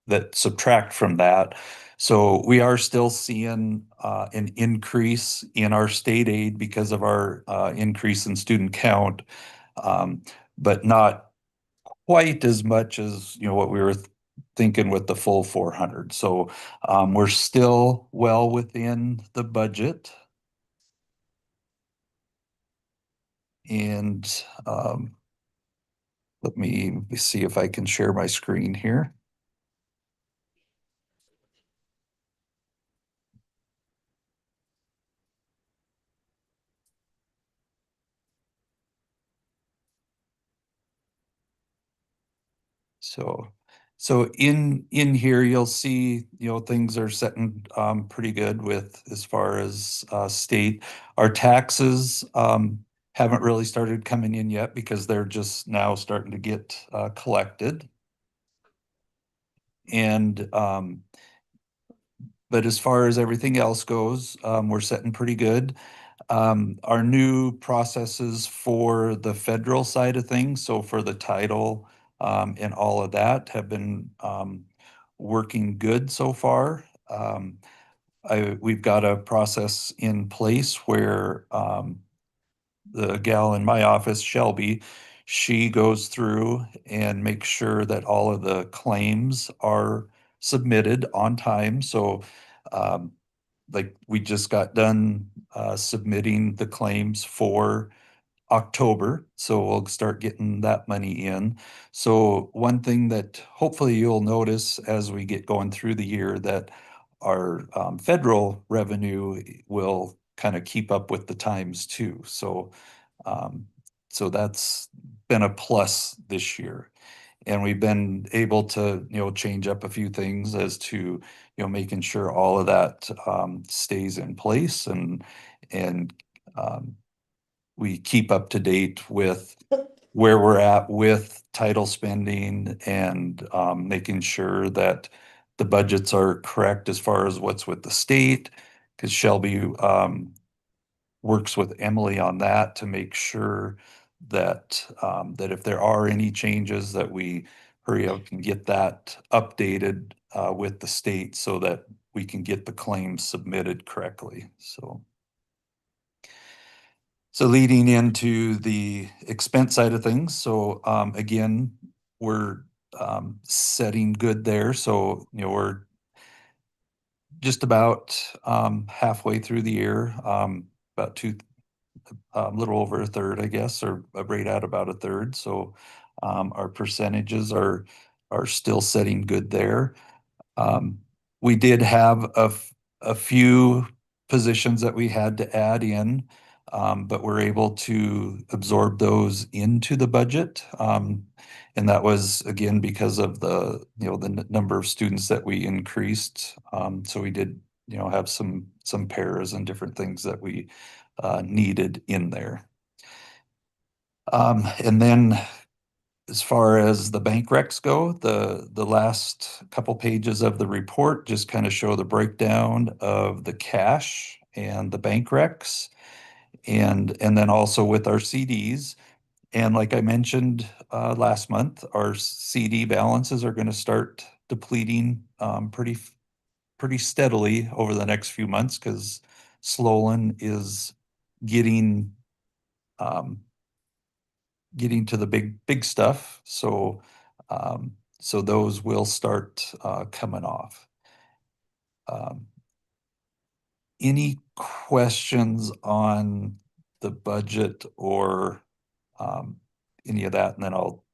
Speaker 13: that subtract from that. So we are still seeing an increase in our state aid because of our increase in student count, but not quite as much as, you know, what we were thinking with the full 400. So we're still well within the budget. And let me see if I can share my screen here. So in here, you'll see, you know, things are setting pretty good with as far as state. Our taxes haven't really started coming in yet because they're just now starting to get collected. And but as far as everything else goes, we're setting pretty good. Our new processes for the federal side of things, so for the title and all of that have been working good so far. We've got a process in place where the gal in my office, Shelby, she goes through and makes sure that all of the claims are submitted on time. So um, like we just got done submitting the claims for October, so we'll start getting that money in. So one thing that hopefully you'll notice as we get going through the year that our federal revenue will kind of keep up with the times too. So so that's been a plus this year. And we've been able to, you know, change up a few things as to, you know, making sure all of that stays in place and we keep up to date with where we're at with title spending and making sure that the budgets are correct as far as what's with the state. Because Shelby works with Emily on that to make sure that that if there are any changes that we hurry up and get that updated with the state so that we can get the claims submitted correctly. So leading into the expense side of things, so again, we're setting good there. So, you know, we're just about halfway through the year, about a little over a third, I guess, or right at about a third. So our percentages are still setting good there. We did have a few positions that we had to add in, but we're able to absorb those into the budget. And that was again because of the, you know, the number of students that we increased. So we did, you know, have some pairs and different things that we needed in there. And then as far as the bank recs go, the last couple pages of the report just kind of show the breakdown of the cash and the bank recs and then also with our CDs. And like I mentioned last month, our CD balances are going to start depleting pretty steadily over the next few months because Sloan is getting getting to the big stuff. So so those will start coming off. Any questions on the budget or any of that? And then I'll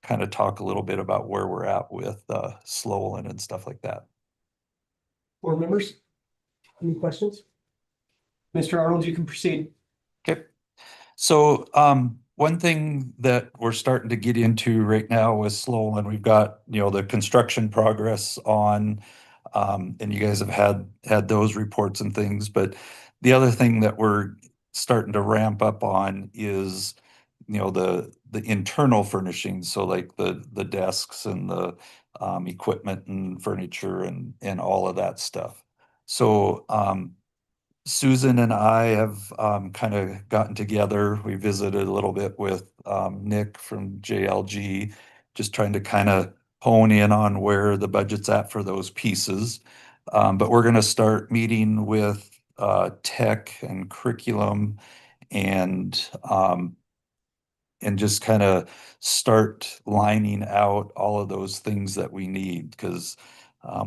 Speaker 13: kind of talk a little bit about where we're at with Sloan and stuff like that.
Speaker 3: Board members, any questions? Mr. Arnold, you can proceed.
Speaker 13: Okay. So one thing that we're starting to get into right now with Sloan, we've got, you know, the construction progress on, and you guys have had those reports and things, but the other thing that we're starting to ramp up on is, you know, the internal furnishings, so like the desks and the equipment and furniture and all of that stuff. So Susan and I have kind of gotten together. We visited a little bit with Nick from JLG, just trying to kind of hone in on where the budget's at for those pieces. But we're going to start meeting with tech and curriculum and just kind of start lining out all of those things that we need because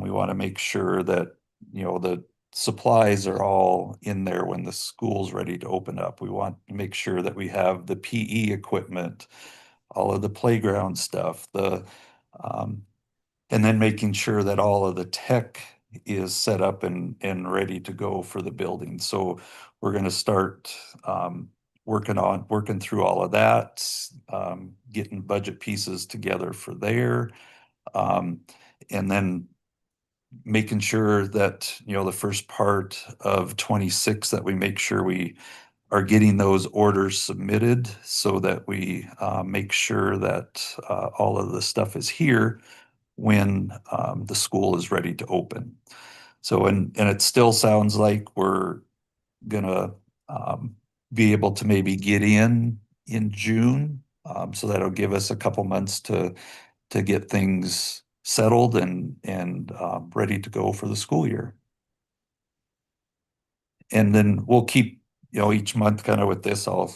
Speaker 13: we want to make sure that, you know, the supplies are all in there when the school's ready to open up. We want to make sure that we have the PE equipment, all of the playground stuff, and then making sure that all of the tech is set up and ready to go for the building. So we're going to start working through all of that, getting budget pieces together for there. And then making sure that, you know, the first part of 26, that we make sure we are getting those orders submitted so that we make sure that all of the stuff is here when the school is ready to open. So, and it still sounds like we're gonna be able to maybe get in June. So that'll give us a couple months to get things settled and ready to go for the school year. And then we'll keep, you know, each month kind of with this, I'll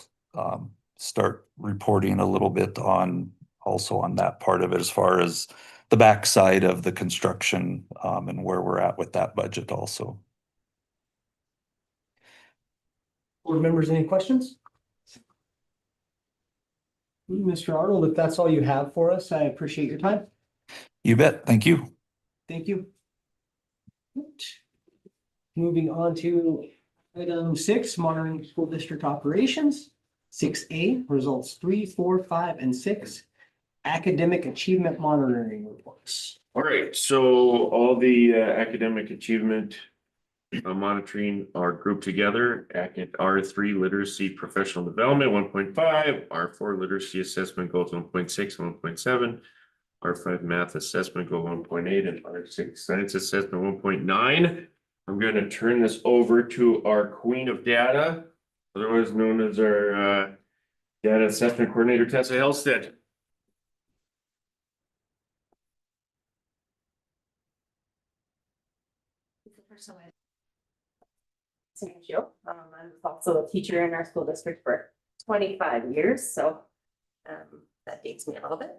Speaker 13: start reporting a little bit on also on that part of it as far as the backside of the construction and where we're at with that budget also.
Speaker 3: Board members, any questions? Mr. Arnold, if that's all you have for us, I appreciate your time.
Speaker 13: You bet. Thank you.
Speaker 3: Thank you. Moving on to item 6, monitoring school district operations. 6A, results 3, 4, 5, and 6, academic achievement monitoring reports.
Speaker 6: All right, so all the academic achievement monitoring are grouped together. R3 literacy professional development 1.5, R4 literacy assessment goals 1.6 and 1.7, R5 math assessment goal 1.8, and R6 science assessment 1.9. I'm going to turn this over to our queen of data, otherwise known as our data assessment coordinator, Tessa Helsted.
Speaker 14: Thank you. I'm also a teacher in our school district for 25 years, so that dates me a little bit.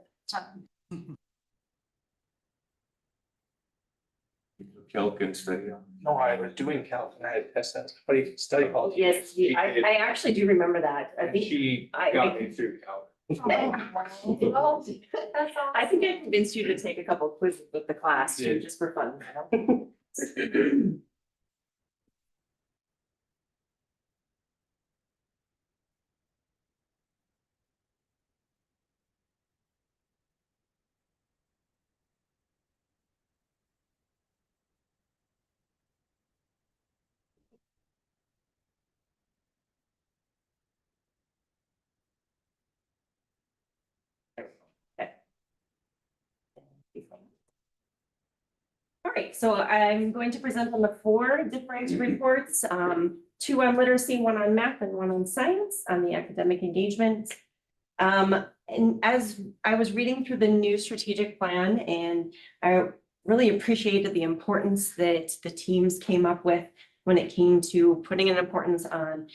Speaker 6: Calc and study.
Speaker 2: No, I was doing calc and I had tests that study hall.
Speaker 14: Yes, I actually do remember that. I think
Speaker 2: She
Speaker 14: I-
Speaker 2: got me through calc.
Speaker 14: I think I convinced you to take a couple of quizzes with the class too,
Speaker 2: Yeah.
Speaker 14: just for fun. All right, so I'm going to present on the 4 different reports, 2 on literacy, 1 on math, and 1 on science on the academic engagement. And as I was reading through the new strategic plan, and I really appreciated the importance that the teams came up with when it came to putting an importance on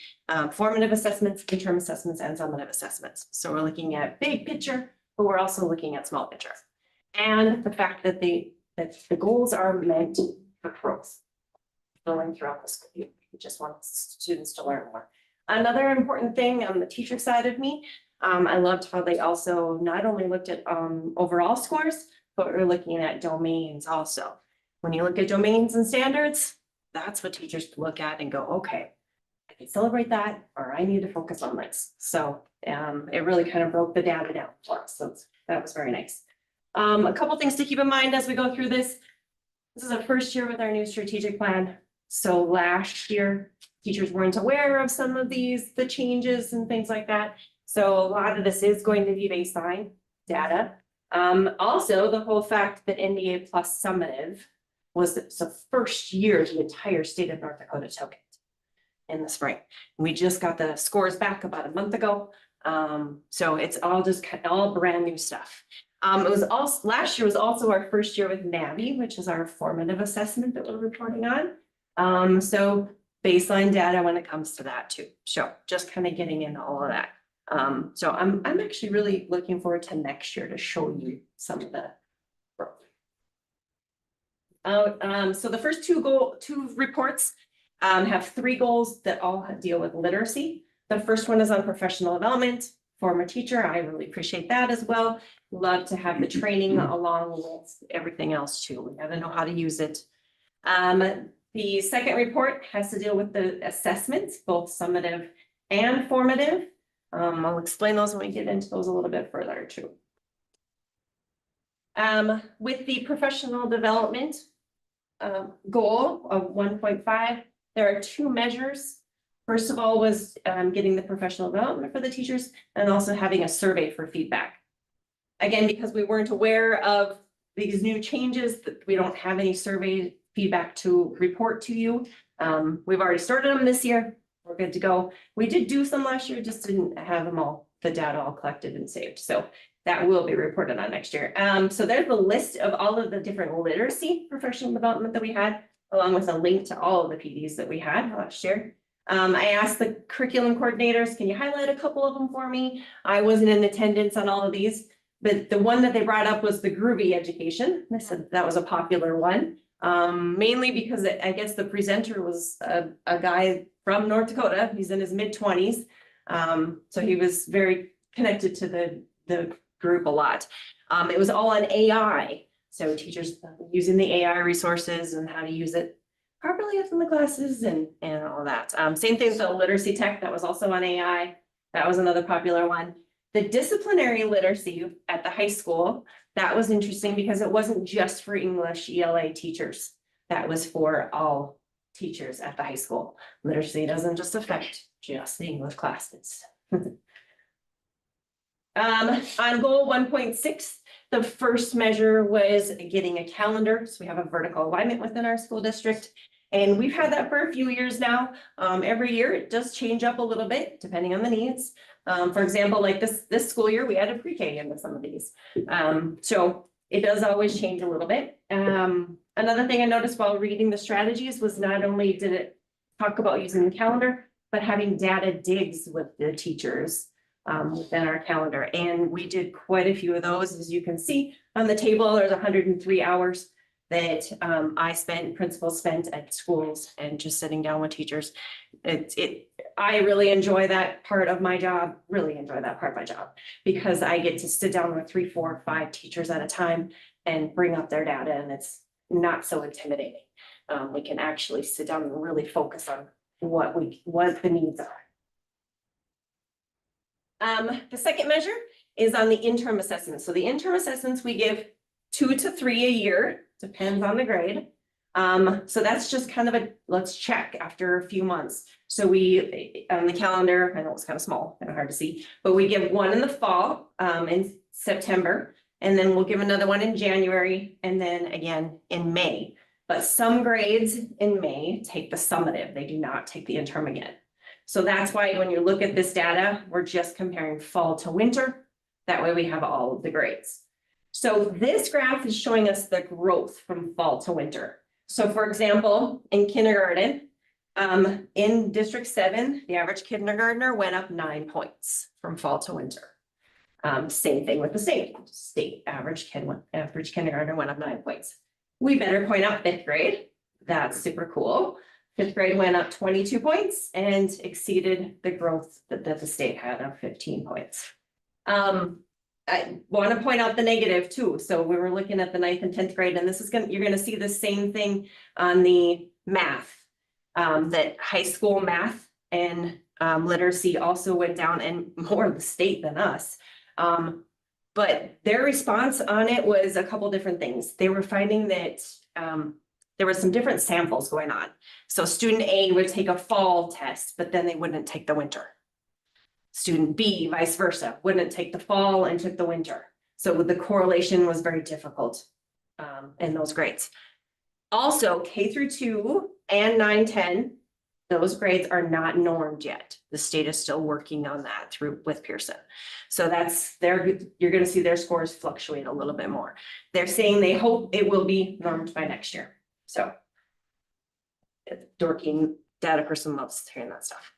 Speaker 14: formative assessments, interim assessments, and summative assessments. So we're looking at big picture, but we're also looking at small picture. And the fact that the goals are meant for growth. Going throughout the school year, we just want students to learn more. Another important thing on the teacher side of me, I loved how they also not only looked at overall scores, but we're looking at domains also. When you look at domains and standards, that's what teachers look at and go, okay, I can celebrate that, or I need to focus on this. So it really kind of broke the data down for us. So that was very nice. A couple things to keep in mind as we go through this. This is our first year with our new strategic plan. So last year, teachers weren't aware of some of the changes and things like that. So a lot of this is going to be baseline data. Also, the whole fact that NDA plus summative was the first year the entire state of North Dakota took it. in the spring. We just got the scores back about a month ago. So it's all just all brand new stuff. It was also, last year was also our first year with NAVI, which is our formative assessment that we're reporting on. So baseline data when it comes to that too. So just kind of getting into all of that. So I'm actually really looking forward to next year to show you some of the growth. So the first two reports have 3 goals that all deal with literacy. The first one is on professional development. Former teacher, I really appreciate that as well. Love to have the training along with everything else too. We gotta know how to use it. The second report has to deal with the assessments, both summative and formative. I'll explain those when we get into those a little bit further too. With the professional development goal of 1.5, there are 2 measures. First of all was getting the professional development for the teachers and also having a survey for feedback. Again, because we weren't aware of these new changes, that we don't have any survey feedback to report to you. We've already started them this year. We're good to go. We did do some last year, just didn't have them all, the data all collected and saved. So that will be reported on next year. So there's a list of all of the different literacy professional development that we had, along with a link to all of the PDs that we had last year. I asked the curriculum coordinators, can you highlight a couple of them for me? I wasn't in attendance on all of these, but the one that they brought up was the Groovy education. I said that was a popular one, mainly because I guess the presenter was a guy from North Dakota. He's in his mid-20s. So he was very connected to the group a lot. It was all on AI. So teachers using the AI resources and how to use it properly within the classes and all that. Same thing with the literacy tech, that was also on AI. That was another popular one. The disciplinary literacy at the high school, that was interesting because it wasn't just for English ELA teachers. That was for all teachers at the high school. Literacy doesn't just affect just the English classes. On goal 1.6, the first measure was getting a calendar. So we have a vertical alignment within our school district. And we've had that for a few years now. Every year it does change up a little bit depending on the needs. For example, like this school year, we added pre-K into some of these. So it does always change a little bit. Another thing I noticed while reading the strategies was not only did it talk about using the calendar, but having data digs with the teachers within our calendar. And we did quite a few of those. As you can see on the table, there's 103 hours that principals spent at schools and just sitting down with teachers. I really enjoy that part of my job, because I get to sit down with 3, 4, 5 teachers at a time and bring up their data, and it's not so intimidating. We can actually sit down and really focus on what the needs are. The second measure is on the interim assessments. So the interim assessments, we give 2 to 3 a year, depends on the grade. So that's just kind of let's check after a few months. So we, on the calendar, I know it's kind of small and hard to see, but we give one in the fall, in September, and then we'll give another one in January, and then again in May. But some grades in May take the summative, they do not take the interim again. So that's why when you look at this data, we're just comparing fall to winter. That way we have all of the grades. So this graph is showing us the growth from fall to winter. So for example, in kindergarten, in District 7, the average kindergartner went up 9 points from fall to winter. Same thing with the state average kindergartner went up 9 points. We better point out 5th grade. That's super cool. 5th grade went up 22 points and exceeded the growth that the state had of 15 points. I want to point out the negative too. So we were looking at the 9th and 10th grade, and you're going to see the same thing on the math. That high school math and literacy also went down, and more of the state than us. But their response on it was a couple different things. They were finding that there were some different samples going on. So student A would take a fall test, but then they wouldn't take the winter. Student B, vice versa, wouldn't take the fall and took the winter. So the correlation was very difficult in those grades. Also, K through 2 and 9, 10 Those grades are not normed yet. The state is still working on that through with Pearson. So that's there, you're gonna see their scores fluctuate a little bit more. They're saying they hope it will be normed by next year, so. Dorking data person loves hearing that stuff.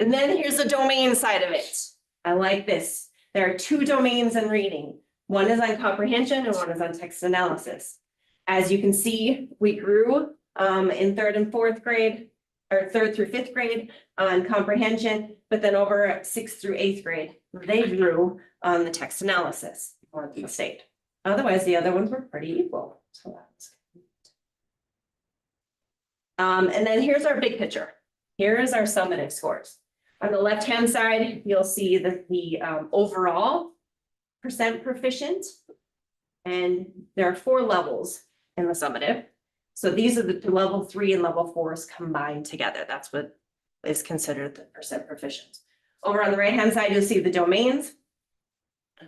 Speaker 14: And then here's the domain side of it. I like this. There are 2 domains in reading. One is on comprehension and one is on text analysis. As you can see, we grew in 3rd and 4th grade, or 3rd through 5th grade on comprehension, but then over 6th through 8th grade, they grew on the text analysis more than the state. Otherwise, the other ones were pretty equal. So that's and then here's our big picture. Here is our summative scores. On the left-hand side, you'll see the overall percent proficient. And there are 4 levels in the summative. So these are the level 3 and level 4s combined together. That's what is considered the percent proficient. Over on the right-hand side, you'll see the domains.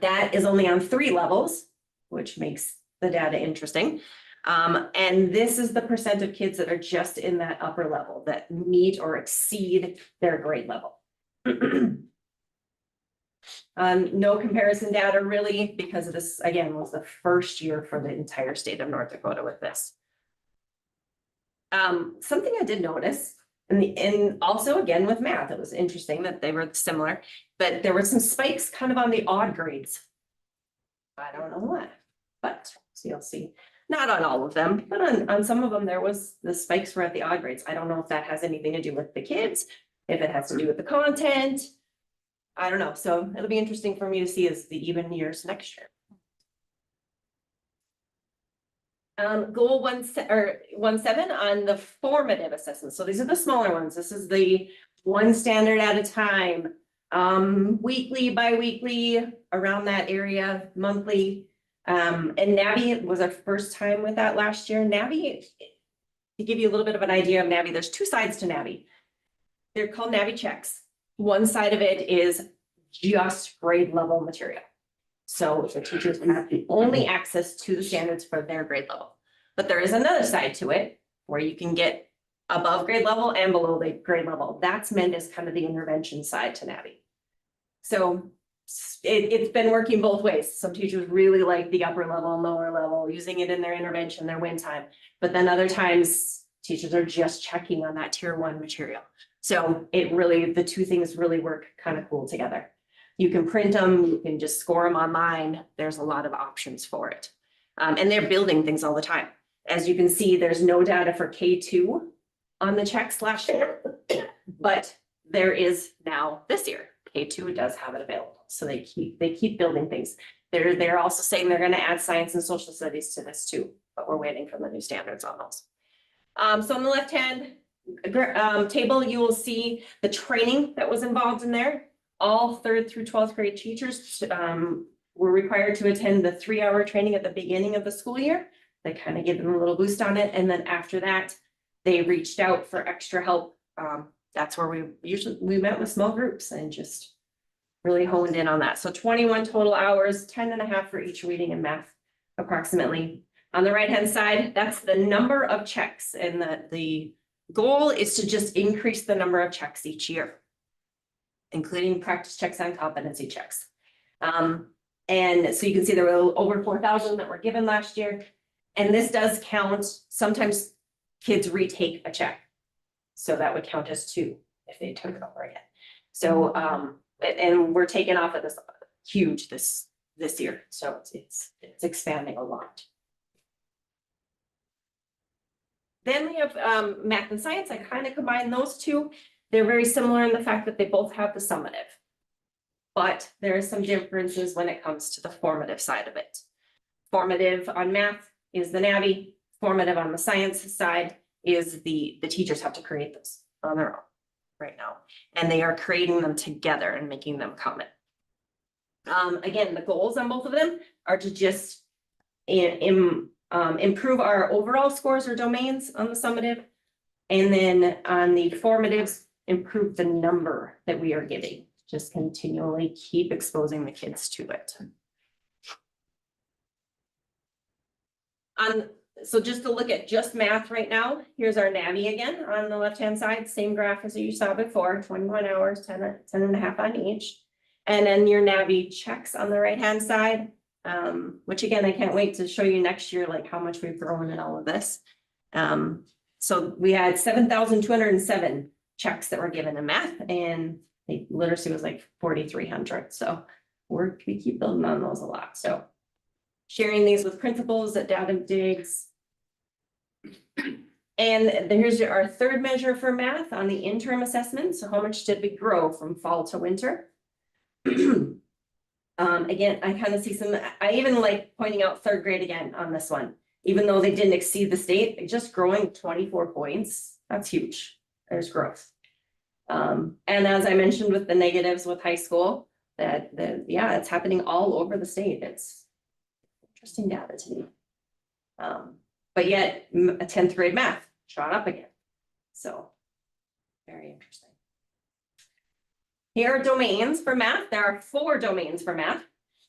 Speaker 14: That is only on 3 levels, which makes the data interesting. And this is the percent of kids that are just in that upper level that meet or exceed their grade level. No comparison data really, because this, again, was the first year for the entire state of North Dakota with this. Something I did notice, and also again with math, it was interesting that they were similar, but there were some spikes kind of on the odd grades. I don't know what, but so you'll see. Not on all of them, but on some of them, the spikes were at the odd grades. I don't know if that has anything to do with the kids, if it has to do with the content. I don't know. So it'll be interesting for me to see as the even years next year. Goal 1.7 on the formative assessments. So these are the smaller ones. This is the 1 standard at a time, weekly, bi-weekly, around that area, monthly. And NAVI was our first time with that last year. NAVI, to give you a little bit of an idea of NAVI, there's 2 sides to NAVI. They're called NAVI checks. One side of it is just grade level material. So the teachers have the only access to the standards for their grade level. But there is another side to it where you can get above grade level and below the grade level. That's meant as kind of the intervention side to NAVI. So it's been working both ways. Some teachers really like the upper level and lower level, using it in their intervention, their win time. But then other times teachers are just checking on that tier 1 material. So it really, the 2 things really work kind of cool together. You can print them, you can just score them online. There's a lot of options for it. And they're building things all the time. As you can see, there's no data for K2 on the checks last year, but there is now this year. K2 does have it available. So they keep building things. They're also saying they're going to add science and social studies to this too, but we're waiting for the new standards on those. So on the left hand table, you will see the training that was involved in there. All 3rd through 12th grade teachers were required to attend the 3-hour training at the beginning of the school year. They kind of gave them a little boost on it. And then after that, they reached out for extra help. That's where we met with small groups and just really honed in on that. So 21 total hours, 10.5 for each reading and math, approximately. On the right-hand side, that's the number of checks. And the goal is to just increase the number of checks each year, including practice checks and competency checks. And so you can see there were over 4,000 that were given last year. And this does count, sometimes kids retake a check. So that would count as 2 if they took it over again. So, and we're taking off of this huge this year. So it's expanding a lot. Then we have math and science. I kind of combine those 2. They're very similar in the fact that they both have the summative, but there are some differences when it comes to the formative side of it. Formative on math is the NAVI. Formative on the science side is the teachers have to create those on their own right now. And they are creating them together and making them common. Again, the goals on both of them are to just improve our overall scores or domains on the summative. And then on the formatives, improve the number that we are giving. Just continually keep exposing the kids to it. On so just to look at just math right now, here's our Navi again on the left-hand side, same graph as you saw before, 21 hours, 10 and a half on each. And then your Navi checks on the right-hand side, which again, I can't wait to show you next year, like how much we've grown in all of this. So we had 7,207 checks that were given in math, and the literacy was like 4,300. So we keep building on those a lot. So sharing these with principals at Data Digs. And here's our third measure for math on the interim assessment. So how much did we grow from fall to winter? Again, I kind of see I even like pointing out third grade again on this one, even though they didn't exceed the state, just growing 24 points. That's huge. There's growth. And as I mentioned with the negatives with high school, yeah, it's happening all over the state. It's interesting data to me. But yet a 10th grade math shot up again. So very interesting. Here are domains for math. There are 4 domains for math: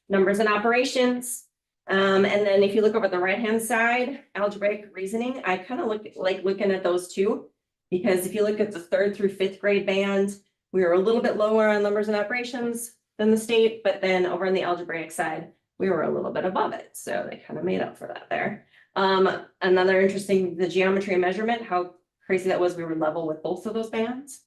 Speaker 14: numbers and operations. And then if you look over the right-hand side, algebraic reasoning, I kind of like looking at those too, because if you look at the 3rd through 5th grade band, we were a little bit lower on numbers and operations than the state, but then over on the algebraic side, we were a little bit above it. So they kind of made up for that there. Another interesting, the geometry and measurement, how crazy that was. We were level with both of those bands,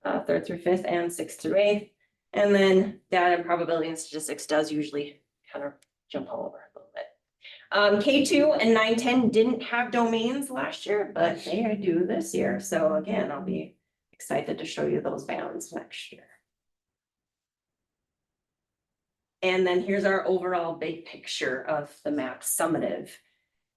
Speaker 14: 3rd through 5th and 6th through 8th. And then data and probability and statistics does usually kind of jump all over a little bit. K2 and 9-10 didn't have domains last year, but they do this year. So again, I'll be excited to show you those bands next year. And then here's our overall big picture of the map summative.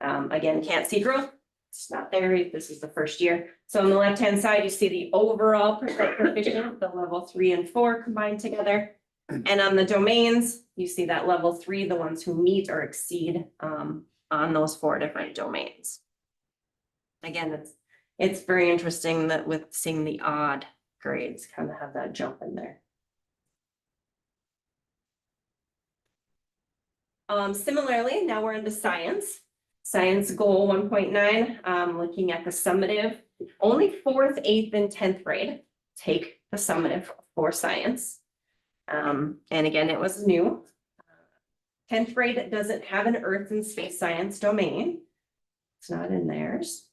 Speaker 14: Again, can't see growth. It's not there. This is the first year. So on the left-hand side, you see the overall percent proficient, the level 3 and 4 combined together. And on the domains, you see that level 3, the ones who meet or exceed on those 4 different domains. Again, it's very interesting that with seeing the odd grades kind of have that jump in there. Similarly, now we're into science. Science goal 1.9, looking at the summative. Only 4th, 8th, and 10th grade take the summative for science. And again, it was new. 10th grade doesn't have an earth and space science domain. It's not in theirs.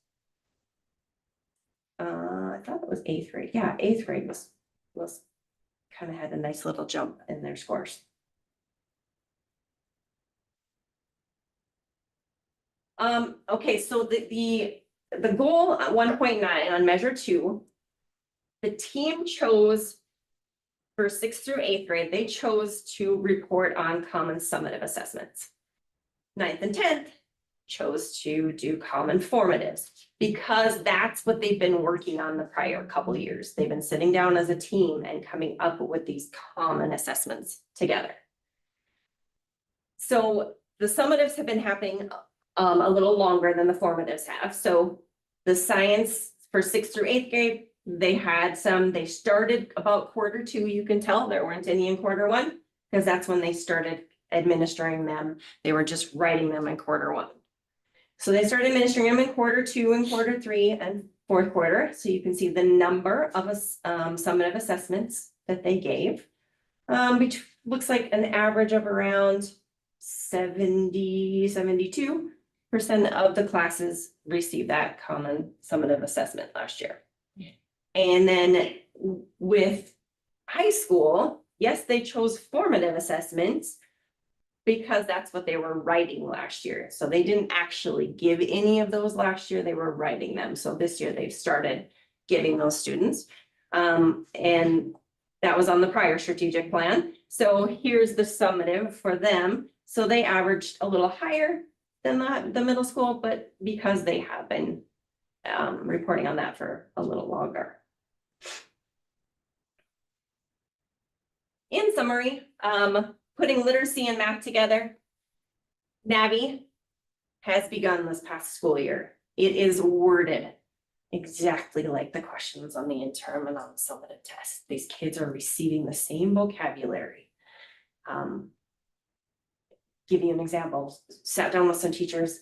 Speaker 14: I thought it was 8th grade. Yeah, 8th grade was kind of had a nice little jump in their scores. Okay, so the goal 1.9 on measure 2, the team chose for 6th through 8th grade, they chose to report on common summative assessments. 9th and 10th chose to do common formatives because that's what they've been working on the prior couple years. They've been sitting down as a team and coming up with these common assessments together. So the summatives have been happening a little longer than the formatives have. So the science for 6th through 8th grade, they had some, they started about quarter 2, you can tell there weren't any in quarter 1, because that's when they started administering them. They were just writing them in quarter 1. So they started administering them in quarter 2 and quarter 3 and 4th quarter. So you can see the number of summative assessments that they gave, which looks like an average of around 72% of the classes received that common summative assessment last year. And then with high school, yes, they chose formative assessments because that's what they were writing last year. So they didn't actually give any of those last year, they were writing them. So this year they've started giving those students. And that was on the prior strategic plan. So here's the summative for them. So they averaged a little higher than the middle school, but because they have been reporting on that for a little longer. In summary, putting literacy and math together, Navi has begun this past school year. It is worded exactly like the questions on the interim and on the summative test. These kids are receiving the same vocabulary. Give you an example, sat down with some teachers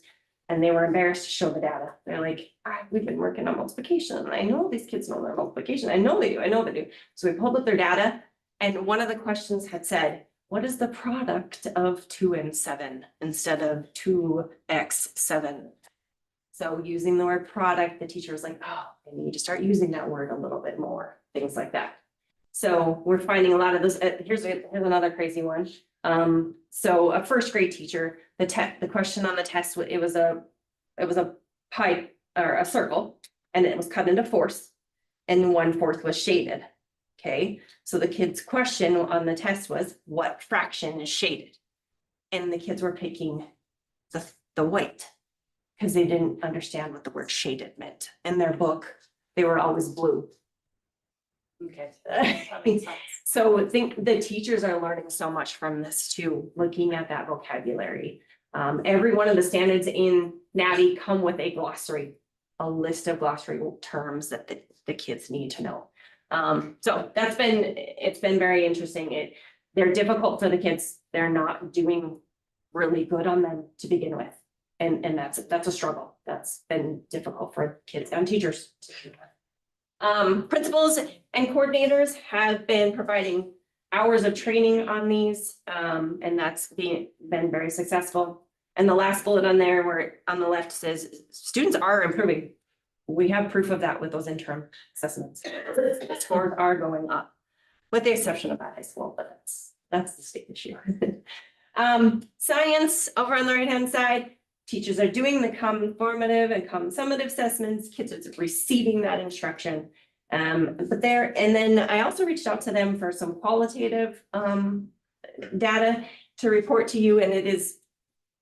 Speaker 14: And they were embarrassed to show the data. They're like, we've been working on multiplication. And I know these kids know their multiplication. I know they do. I know they do. So we pulled up their data. And one of the questions had said, what is the product of 2 and 7 instead of 2x7? So using the word product, the teacher was like, oh, I need to start using that word a little bit more, things like that. So we're finding a lot of those. Here's another crazy one. So a first grade teacher, the question on the test, it was a pipe or a circle, and it was cut into fourths, and 1/4 was shaded. Okay, so the kid's question on the test was, what fraction is shaded? And the kids were picking the white, because they didn't understand what the word shaded meant. In their book, they were always blue. Okay. So I think the teachers are learning so much from this too, looking at that vocabulary. Every one of the standards in NAVI come with a glossary, a list of glossary terms that the kids need to know. So it's been very interesting. They're difficult for the kids. They're not doing really good on them to begin with. And that's a struggle. That's been difficult for kids and teachers to do that. Principals and coordinators have been providing hours of training on these, and that's been very successful. And the last bullet on there, where on the left says students are improving. We have proof of that with those interim assessments. The scores are going up, with the exception of that high school, but that's the state issue. Science over on the right-hand side, teachers are doing the common formative and common summative assessments. Kids are receiving that instruction. And then I also reached out to them for some qualitative data to report to you, and it is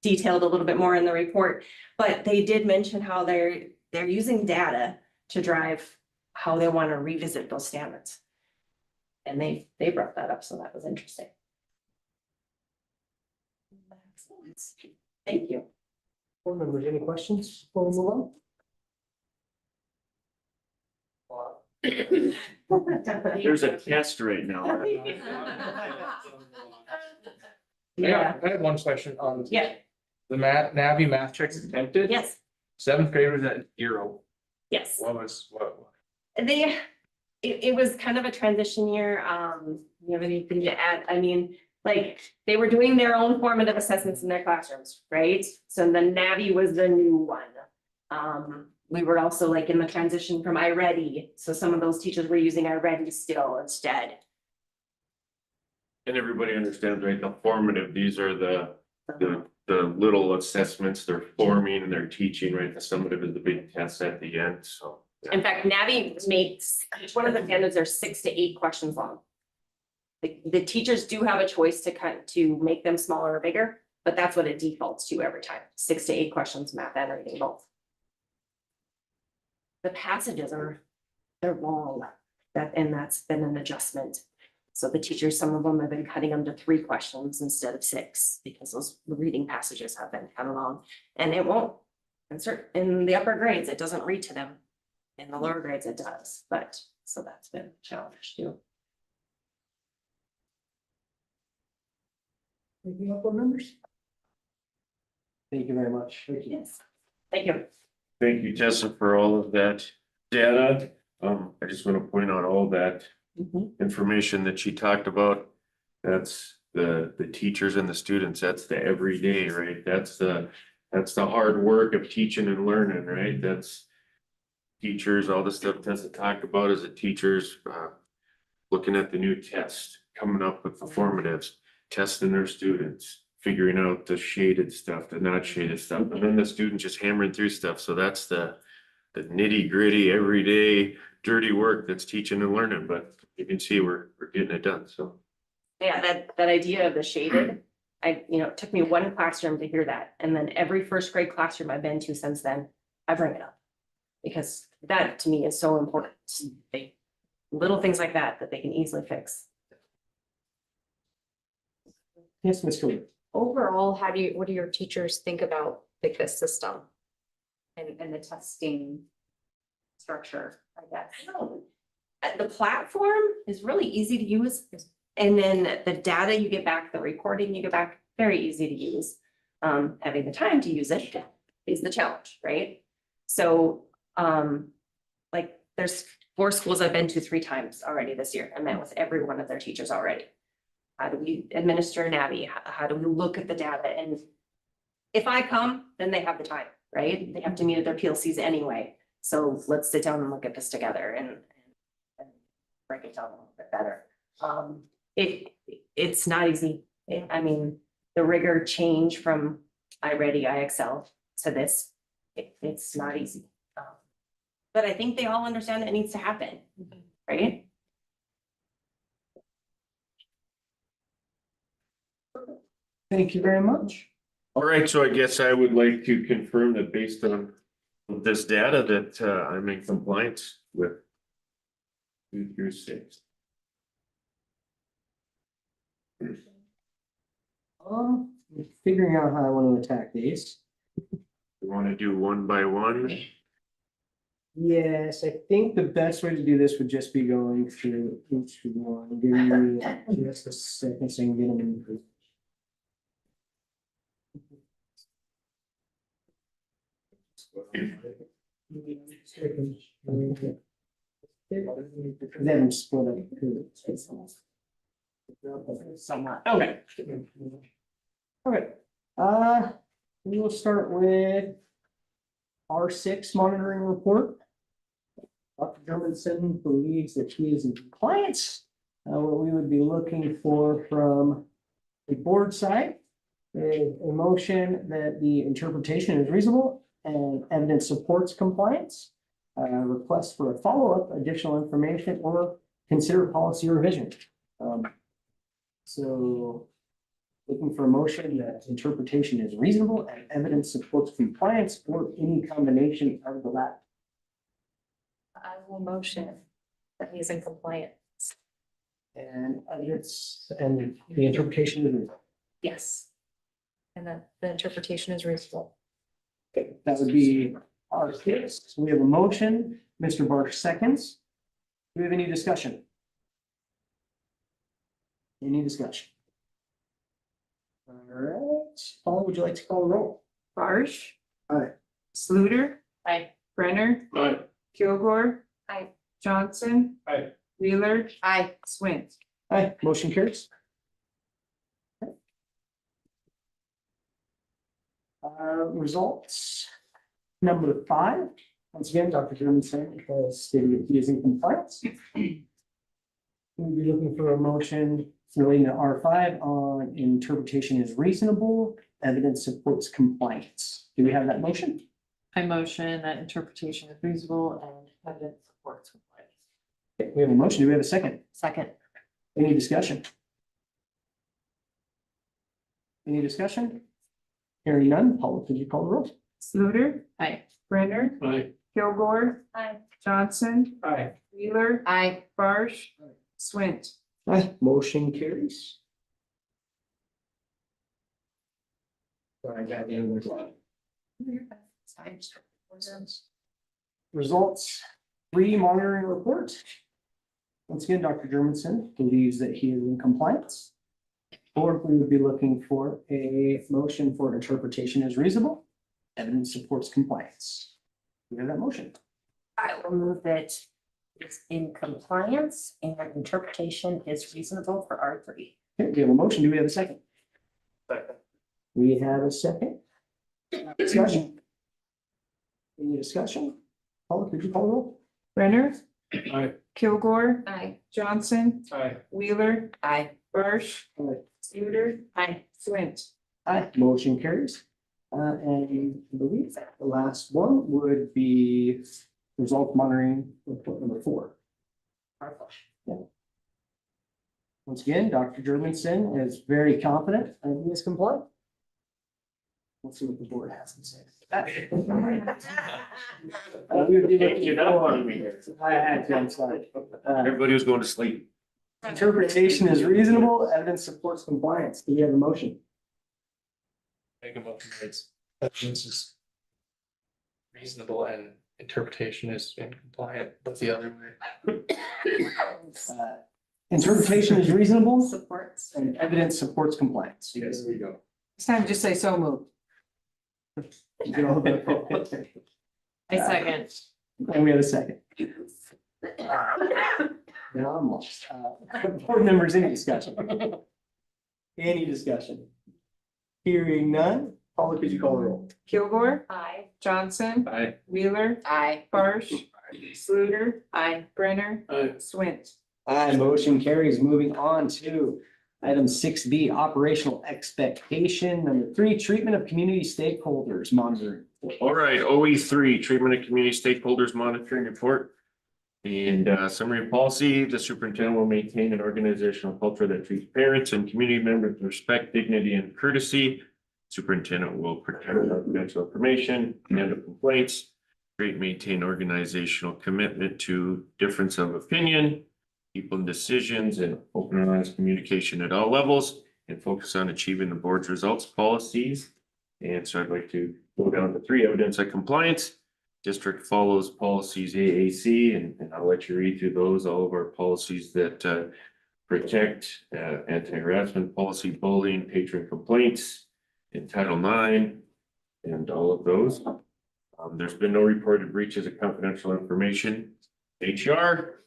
Speaker 14: detailed a little bit more in the report, but they did mention how they're using data to drive how they want to revisit those standards. And they brought that up, so that was interesting. Thank you.
Speaker 3: Board members, any questions before we move on?
Speaker 6: There's a test right now.
Speaker 14: Yeah,
Speaker 2: I had one question on
Speaker 14: yeah,
Speaker 2: the NAVI math checks attempted.
Speaker 14: yes,
Speaker 2: 7th grade was at 0.
Speaker 14: yes.
Speaker 2: What?
Speaker 14: It was kind of a transition year. You have anything to add? I mean, like, they were doing their own formative assessments in their classrooms, right? So the NAVI was the new one. We were also like in the transition from iReady. So some of those teachers were using iReady still instead.
Speaker 6: And everybody understands, right, the formative, these are the little assessments they're forming and they're teaching, right? The summative is the big test at the end, so.
Speaker 14: In fact, NAVI makes, each one of the standards are 6 to 8 questions long. The teachers do have a choice to make them smaller or bigger, but that's what it defaults to every time, 6 to 8 questions, math and reading both. The passages they're long, and that's been an adjustment. So the teachers, some of them have been cutting them to 3 questions instead of 6, because those reading passages have been kind of long. And it won't, in the upper grades, it doesn't read to them. In the lower grades, it does, but, so that's been a challenge too.
Speaker 3: Anything else, board members? Thank you very much. Thank you.
Speaker 14: Yes, thank you.
Speaker 6: Thank you, Tessa, for all of that data. I just want to point out all that information that she talked about. That's the teachers and the students. That's the everyday, right? That's the hard work of teaching and learning, right? That's teachers, all the stuff Tessa talked about as a teachers, looking at the new test, coming up with the formatives, testing their students, figuring out the shaded stuff, the not shaded stuff, and then the student just hammering through stuff. So that's the nitty gritty, everyday, dirty work that's teaching and learning, but you can see we're getting it done, so.
Speaker 14: Yeah, that idea of the shaded, it took me one classroom to hear that. And then every first grade classroom I've been to since then, I bring it up. Because that to me is so important. Little things like that they can easily fix.
Speaker 3: Yes, Ms. Cooper.
Speaker 1: Overall, what do your teachers think about like this system? And the testing structure, I guess.
Speaker 14: The platform is really easy to use. And then the data you get back, the reporting you get back, very easy to use. Having the time to use it is the challenge, right? So, like, there's 4 schools I've been to 3 times already this year. I met with every one of their teachers already. How do we administer Navi? How do we look at the data? And if I come, then they have the time, right? They have to meet at their PLCs anyway. So let's sit down and look at this together and break it down a little bit better. It's not easy. I mean, the rigor change from iReady, iExcel to this, it's not easy. But I think they all understand that it needs to happen, right?
Speaker 3: Thank you very much.
Speaker 6: All right, so I guess I would like to confirm that based on this data that I'm in compliance with 2 through 6.
Speaker 3: Figuring out how I want to attack these.
Speaker 6: You want to do one by one?
Speaker 3: Yes, I think the best way to do this would just be going through each one. Give me just a second so I can get them in. They haven't split up. Somewhat. Okay. Okay. We will start with R6 monitoring report. Dr. Germanson believes that he is in compliance. What we would be looking for from the board side is a motion that the interpretation is reasonable and evidence supports compliance. Request for a follow-up additional information or consider policy revision. So looking for a motion that interpretation is reasonable and evidence supports compliance or any combination of the latter.
Speaker 1: I will motion that he's in compliance.
Speaker 3: And evidence and the interpretation is reasonable.
Speaker 1: Yes. And that the interpretation is reasonable.
Speaker 3: Okay, that would be our case. So we have a motion, Mr. Barsh seconds. Do we have any discussion? Any discussion? All right, Paul, would you like to call the roll?
Speaker 4: Barsh.
Speaker 3: Aye.
Speaker 4: Sluter.
Speaker 1: Aye.
Speaker 4: Brenner.
Speaker 2: Aye.
Speaker 4: Kilgore.
Speaker 1: Aye.
Speaker 4: Johnson.
Speaker 2: Aye.
Speaker 4: Wheeler.
Speaker 9: Aye.
Speaker 4: Swint.
Speaker 3: Aye, motion carries. Results. Number 5, once again, Dr. Germanson has stated he is in compliance. We'll be looking for a motion relating to R5 on interpretation is reasonable, evidence supports compliance. Do we have that motion?
Speaker 1: I motion that interpretation is reasonable and evidence supports compliance.
Speaker 3: Okay, we have a motion. Do we have a second?
Speaker 9: Second.
Speaker 3: Any discussion? Any discussion? Hearing none, Paula, could you call the roll?
Speaker 4: Sluter.
Speaker 1: Aye.
Speaker 4: Brenner.
Speaker 2: Aye.
Speaker 4: Kilgore.
Speaker 1: Aye.
Speaker 4: Johnson.
Speaker 2: Aye.
Speaker 4: Wheeler.
Speaker 9: Aye.
Speaker 4: Barsh. Swint.
Speaker 3: Aye, motion carries. Sorry, I got the other one. Results, 3 monitoring report. Once again, Dr. Germanson believes that he is in compliance. 4, we would be looking for a motion for interpretation is reasonable. Evidence supports compliance. We have that motion.
Speaker 9: I will move that it's in compliance and interpretation is reasonable for R3.
Speaker 3: Okay, we have a motion. Do we have a second?
Speaker 2: Second.
Speaker 3: We have a second. Discussion. Any discussion? Paula, could you call the roll?
Speaker 4: Brenner.
Speaker 2: Aye.
Speaker 4: Kilgore.
Speaker 1: Aye.
Speaker 4: Johnson.
Speaker 2: Aye.
Speaker 4: Wheeler.
Speaker 9: Aye.
Speaker 4: Barsh.
Speaker 3: Aye.
Speaker 4: Sluter.
Speaker 1: Aye.
Speaker 4: Swint.
Speaker 3: Aye, motion carries. And I believe the last one would be result monitoring report number 4. Yeah. Once again, Dr. Germanson is very confident and he is compliant. Let's see what the board has to say. We would be looking for- I had to, I'm sorry.
Speaker 6: Everybody was going to sleep.
Speaker 3: Interpretation is reasonable, evidence supports compliance. Do we have a motion?
Speaker 2: Make a motion that it's evidence is reasonable and interpretation is in compliant with the other way.
Speaker 3: Interpretation is reasonable
Speaker 1: Supports.
Speaker 3: and evidence supports compliance.
Speaker 2: Yes, there we go.
Speaker 4: It's time to just say so moved. I second.
Speaker 3: And we have a second. Now I'm lost. Board members, any discussion? Any discussion? Hearing none, Paula, could you call the roll?
Speaker 4: Kilgore,
Speaker 1: Aye.
Speaker 4: Johnson,
Speaker 2: Aye.
Speaker 4: Wheeler,
Speaker 9: Aye.
Speaker 4: Barsh, Sluter,
Speaker 1: Aye.
Speaker 4: Brenner,
Speaker 8: Aye.
Speaker 4: Swint.
Speaker 3: Aye, motion carries. Moving on to item 6B, operational expectation. Number 3, treatment of community stakeholders monitoring.
Speaker 6: All right, OE3, treatment of community stakeholders monitoring report. And summary of policy, the superintendent will maintain an organizational culture that treats parents and community members with respect, dignity, and courtesy. Superintendent will protect confidential information, handle complaints, create, maintain organizational commitment to difference of opinion, people and decisions, and open and honest communication at all levels, and focus on achieving the board's results policies. And so I'd like to go down to 3, evidence of compliance. District follows policies AAC, and I'll let you read through those, all of our policies that protect anti-harassment policy, bullying, patron complaints in Title IX, and all of those. There's been no reported breaches of confidential information. HR,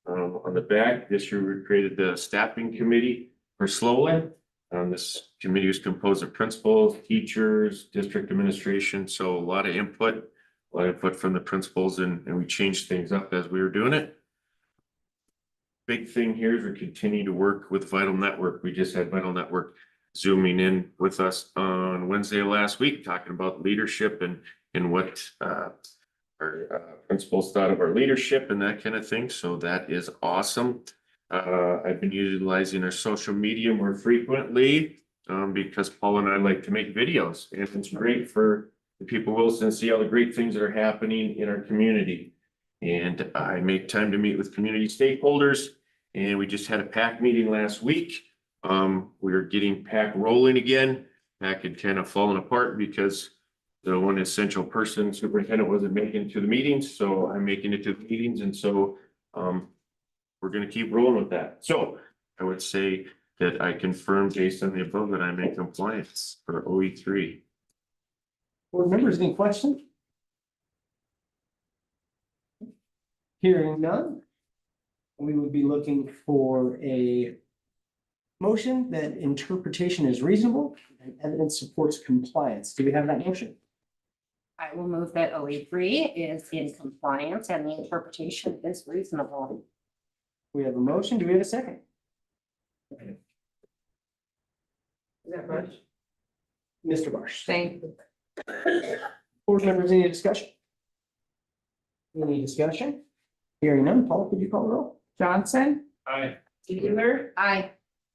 Speaker 6: on the back, this year we created the staffing committee for Slowland. This committee was composed of principals, teachers, district administration, so a lot of input from the principals, and we changed things up as we were doing it. Big thing here is we continue to work with Vital Network. We just had Vital Network zooming in with us on Wednesday of last week, talking about leadership and what our principals thought of our leadership and that kind of thing. So that is awesome. I've been utilizing our social media more frequently because Paul and I like to make videos, and it's great for the people of Wilson to see all the great things that are happening in our community. And I make time to meet with community stakeholders, and we just had a PAC meeting last week. We are getting PAC rolling again. PAC had kind of fallen apart because the one essential person, superintendent, wasn't making it to the meetings, so I'm making it to the meetings, and so we're gonna keep rolling with that. So I would say that I confirm based on the above that I'm in compliance for OE3.
Speaker 3: Board members, any questions? Hearing none, we would be looking for a motion that interpretation is reasonable and evidence supports compliance. Do we have that motion?
Speaker 9: I will move that OE3 is in compliance and the interpretation is reasonable.
Speaker 3: We have a motion. Do we have a second?
Speaker 4: Is that much?
Speaker 3: Mr. Barsh.
Speaker 4: Thank you.
Speaker 3: Board members, any discussion? Any discussion? Hearing none, Paul, could you call the roll?
Speaker 4: Johnson,
Speaker 2: Aye.
Speaker 4: Wheeler,
Speaker 9: Aye.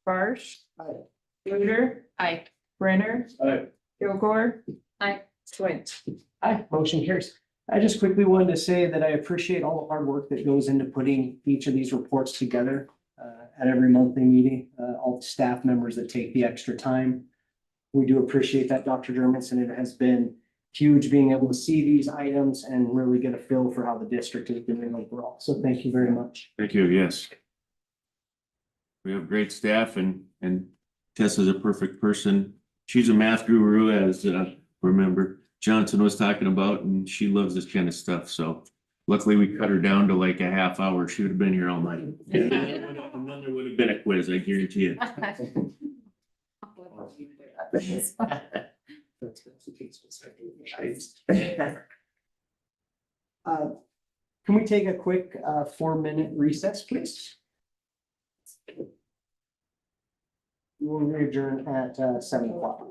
Speaker 4: Barsh,
Speaker 3: Aye.
Speaker 4: Sluter,
Speaker 1: Aye.
Speaker 4: Brenner,
Speaker 2: Aye.
Speaker 4: Kilgore.
Speaker 1: Aye.
Speaker 4: Swint.
Speaker 3: Aye, motion carries. I just quickly wanted to say that I appreciate all the hard work that goes into putting each of these reports together at every monthly meeting, all the staff members that take the extra time. We do appreciate that, Dr. Dermotson. It has been huge being able to see these items and really get a feel for how the district is doing overall. So thank you very much.
Speaker 6: Thank you, yes. We have great staff, and Tessa's a perfect person. She's a math guru, as remember Johnson was talking about, and she loves this kind of stuff. So luckily we cut her down to like a half hour. She would have been here all night. And then there would have been a quiz, I guarantee it.
Speaker 3: Can we take a quick 4-minute recess, please? We'll adjourn at 7 o'clock.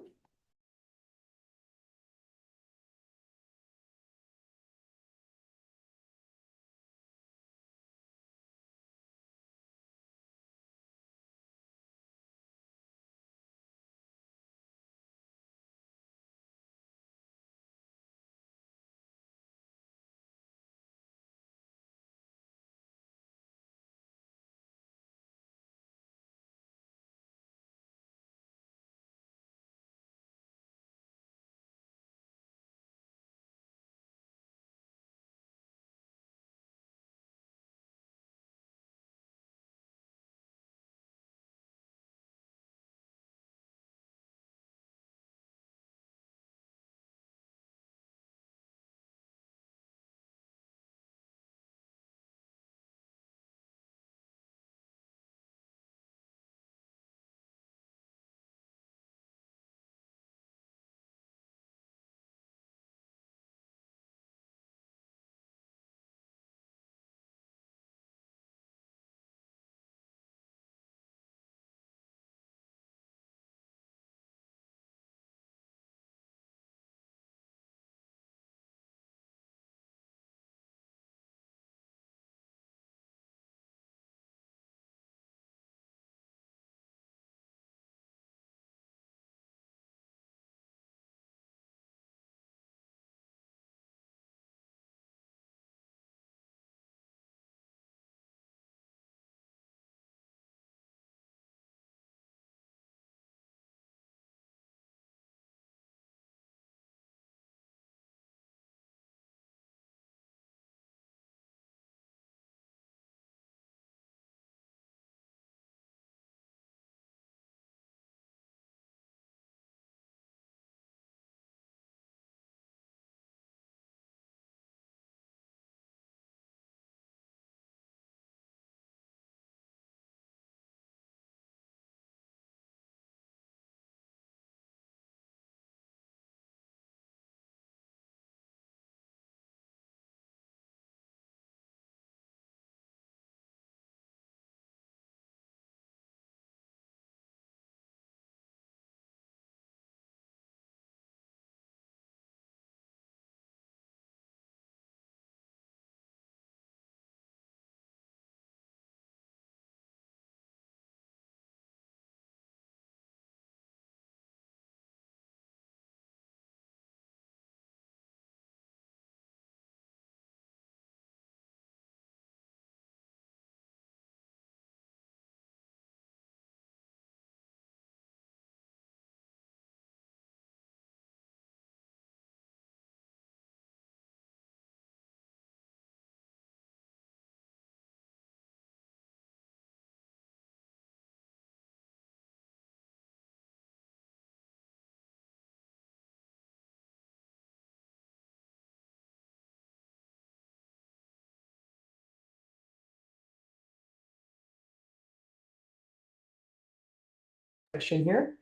Speaker 3: Question here.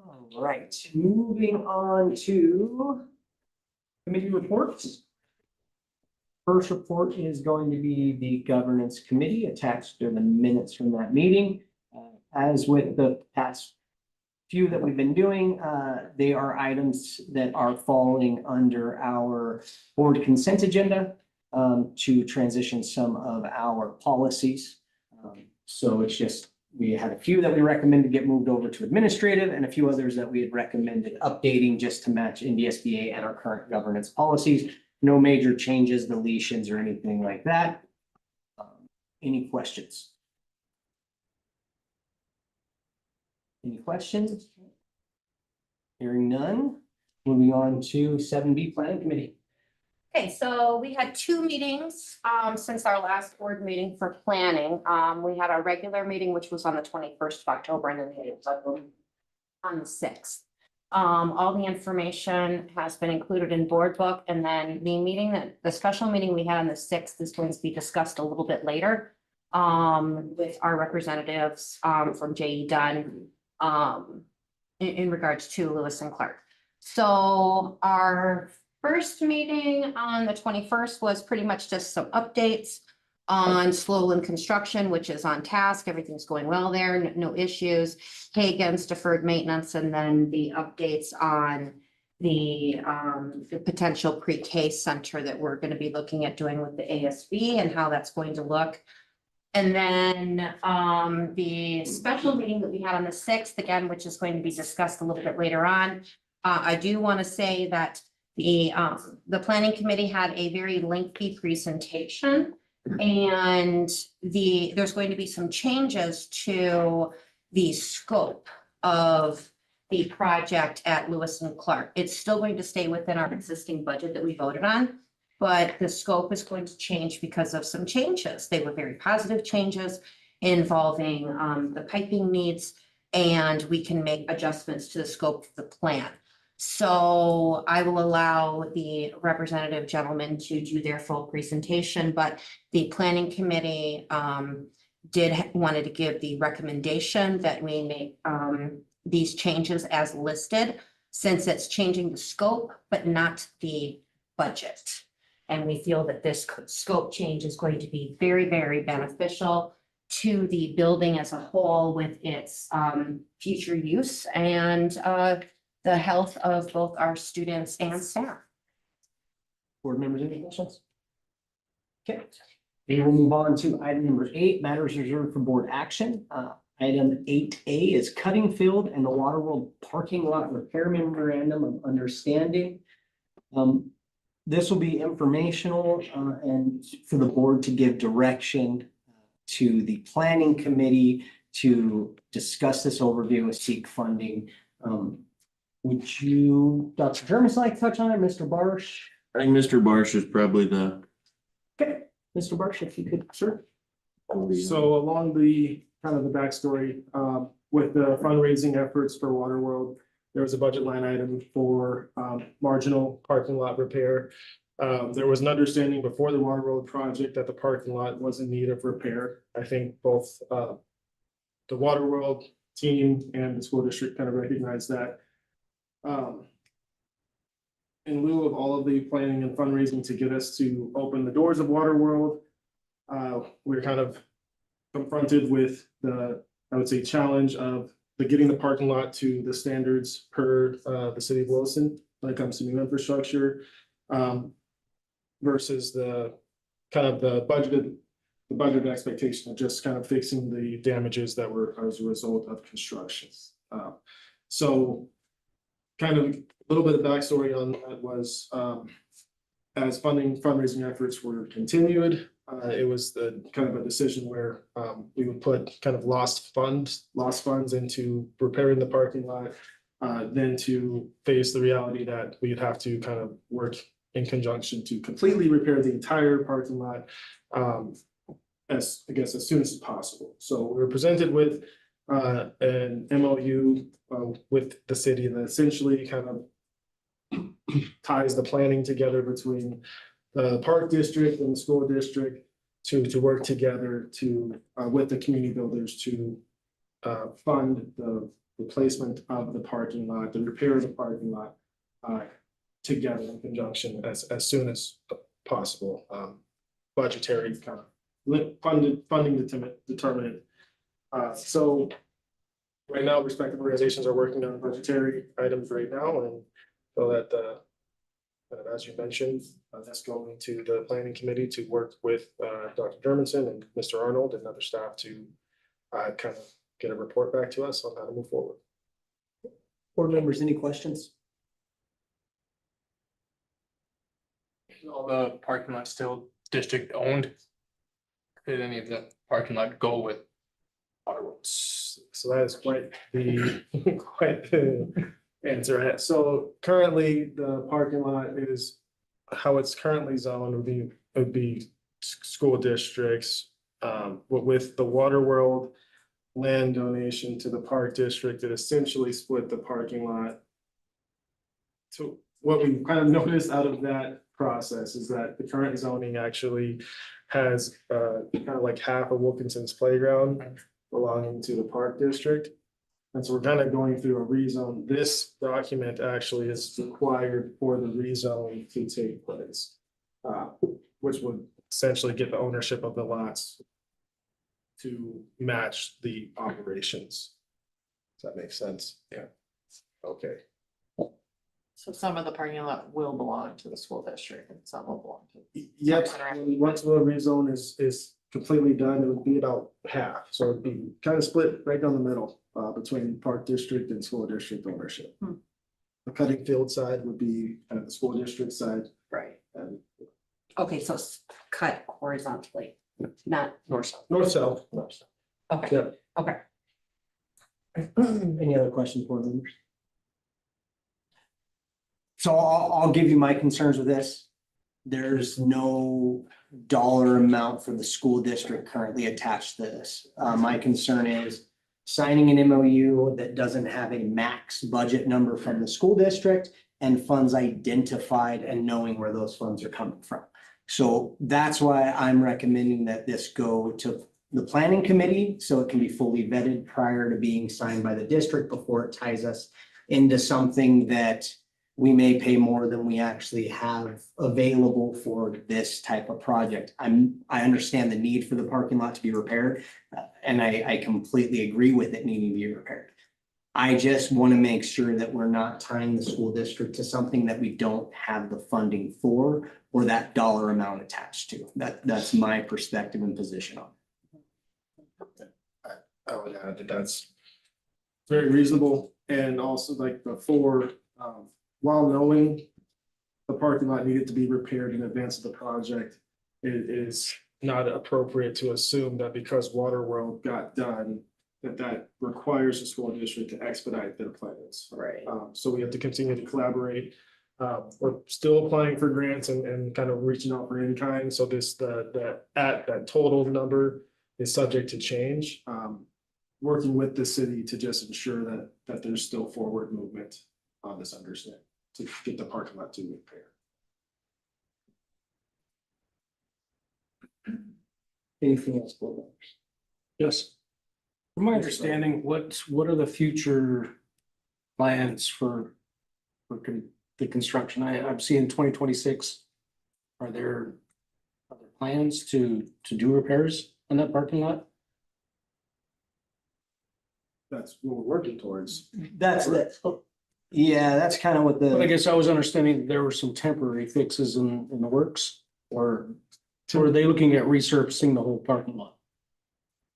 Speaker 3: All right, moving on to committee reports. First report is going to be the governance committee attached to the minutes from that meeting. As with the past few that we've been doing, they are items that are falling under our board consent agenda to transition some of our policies. So it's just, we had a few that we recommended get moved over to administrative and a few others that we had recommended updating just to match NDSBA and our current governance policies. No major changes, deletions, or anything like that. Any questions? Any questions? Hearing none, moving on to 7B Planning Committee.
Speaker 9: Okay, so we had 2 meetings since our last board meeting for planning. We had our regular meeting, which was on the 21st of October, and then we had on the 6th. All the information has been included in board book, and then the special meeting we had on the 6th is going to be discussed a little bit later with our representatives from J.E. Dunn in regards to Lewis and Clark. So our first meeting on the 21st was pretty much just some updates on Slowland Construction, which is on task. Everything's going well there, no issues. Hagen's deferred maintenance, and then the updates on the potential pre-K center that we're going to be looking at doing with the ASB and how that's going to look. And then the special meeting that we had on the 6th, again, which is going to be discussed a little bit later on. I do want to say that the planning committee had a very lengthy presentation, and there's going to be some changes to the scope of the project at Lewis and Clark. It's still going to stay within our existing budget that we voted on, but the scope is going to change because of some changes. They were very positive changes involving the piping needs, and we can make adjustments to the scope of the plan. So I will allow the representative gentlemen to do their full presentation, but the planning committee wanted to give the recommendation that we make these changes as listed, since it's changing the scope, but not the budget. And we feel that this scope change is going to be very, very beneficial to the building as a whole with its future use and the health of both our students and staff.
Speaker 3: Board members, any questions? Okay, we will move on to item number 8, matters reserved for board action. Item 8A is Cutting Field and the Waterworld parking lot repair memorandum of understanding. This will be informational and for the board to give direction to the planning committee to discuss this overview and seek funding. Would you, Dr. Jermis, like to touch on it, Mr. Barsh?
Speaker 6: I think Mr. Barsh is probably the.
Speaker 3: Okay, Mr. Barsh, if you could, sir.
Speaker 7: So along the kind of the backstory, with the fundraising efforts for Waterworld, there was a budget line item for marginal parking lot repair. There was an understanding before the Waterworld project that the parking lot was in need of repair. I think both the Waterworld team and the school district kind of recognized that. In lieu of all of the planning and fundraising to get us to open the doors of Waterworld, we're kind of confronted with the, I would say, challenge of getting the parking lot to the standards per the city of Wilson when it comes to new infrastructure, versus the kind of the budget expectation of just kind of fixing the damages that were as a result of construction. So kind of a little bit of backstory on that was as fundraising efforts were continued, it was the kind of a decision where we would put kind of lost funds into repairing the parking lot, then to face the reality that we'd have to kind of work in conjunction to completely repair the entire parking lot as soon as possible. So we were presented with an MOU with the city that essentially kind of ties the planning together between the park district and the school district to work together to with the community builders to fund the replacement of the parking lot, the repair of the parking lot. Together in conjunction as soon as possible, budgetary kind of funding determinant. So right now, respective organizations are working on budgetary items right now, and so that as you mentioned, that's going to the planning committee to work with Dr. Dermondson and Mr. Arnold and other staff to kind of get a report back to us on how to move forward.
Speaker 3: Board members, any questions?
Speaker 2: All the parking lots still district owned? Did any of the parking lot go with Waterworks?
Speaker 7: So that is quite the answer. So currently, the parking lot is how it's currently zoned would be school districts. With the Waterworld land donation to the park district, it essentially split the parking lot. So what we kind of noticed out of that process is that the current zoning actually has kind of like half of Wilkinson's playground belonging to the park district. And so we're kind of going through a rezone. This document actually is required for the rezone to take place. Which would essentially get the ownership of the lots to match the operations. Does that make sense? Yeah. Okay.
Speaker 4: So some of the parking lot will belong to the school district and some will belong to.
Speaker 7: Yep, once the rezone is completely done, it would be about half, so it'd be kind of split right down the middle, between park district and school district ownership. The cutting field side would be the school district side.
Speaker 9: Right.
Speaker 7: And
Speaker 9: Okay, so cut horizontally, not
Speaker 7: north-south.
Speaker 9: okay,
Speaker 7: Yeah.
Speaker 9: okay.
Speaker 3: Any other questions, board members? So I'll give you my concerns with this. There's no dollar amount for the school district currently attached to this. My concern is signing an MOU that doesn't have a max budget number from the school district and funds identified and knowing where those funds are coming from. So that's why I'm recommending that this go to the planning committee so it can be fully vetted prior to being signed by the district before it ties us into something that we may pay more than we actually have available for this type of project. I understand the need for the parking lot to be repaired, and I completely agree with it needing to be repaired. I just want to make sure that we're not tying the school district to something that we don't have the funding for or that dollar amount attached to. That's my perspective and position on it.
Speaker 7: I would add that that's very reasonable, and also like before, while knowing the parking lot needed to be repaired in advance of the project, it is not appropriate to assume that because Waterworld got done, that requires the school district to expedite their plans.
Speaker 9: Right.
Speaker 7: So we have to continue to collaborate. We're still applying for grants and kind of reaching out for in kind. So that total number is subject to change. Working with the city to just ensure that there's still forward movement on this understanding to get the parking lot to repair.
Speaker 3: Anything else, board members?
Speaker 8: Yes. From my understanding, what are the future plans for the construction? I'm seeing 2026. Are there plans to do repairs on that parking lot?
Speaker 7: That's what we're working towards.
Speaker 3: That's kind of what
Speaker 8: But I
Speaker 3: the,
Speaker 8: guess I was understanding there were some temporary fixes in the works, or are they looking at resurfacing the whole parking lot?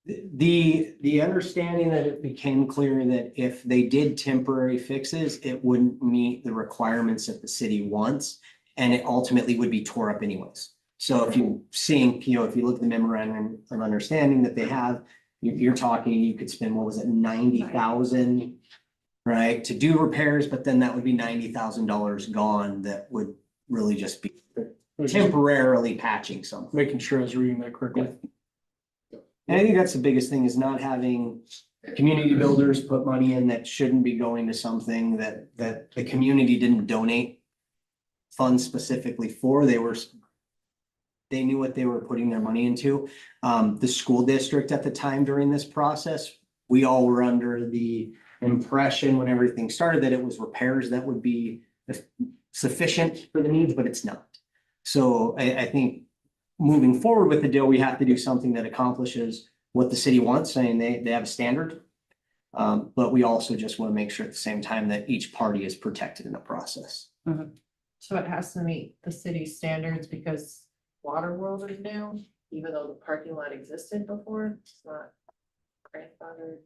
Speaker 3: the understanding that it became clear that if they did temporary fixes, it wouldn't meet the requirements that the city wants. And it ultimately would be tore up anyways. So if you if you look at the memorandum of understanding that they have, you're talking, you could spend, what was it, 90,000, right, to do repairs, but then that would be $90,000 gone that would really just be temporarily patching something.
Speaker 8: Making sure I was reading that correctly.
Speaker 3: And I think that's the biggest thing, is not having community builders put money in that shouldn't be going to something that the community didn't donate funds specifically for. They knew what they were putting their money into. The school district at the time during this process We all were under the impression when everything started that it was repairs that would be sufficient for the needs, but it's not. So I think moving forward with the deal, we have to do something that accomplishes what the city wants, saying they have a standard. But we also just want to make sure at the same time that each party is protected in the process.
Speaker 4: So it has to meet the city standards because Water World is new, even though the parking lot existed before, it's not grandfathered,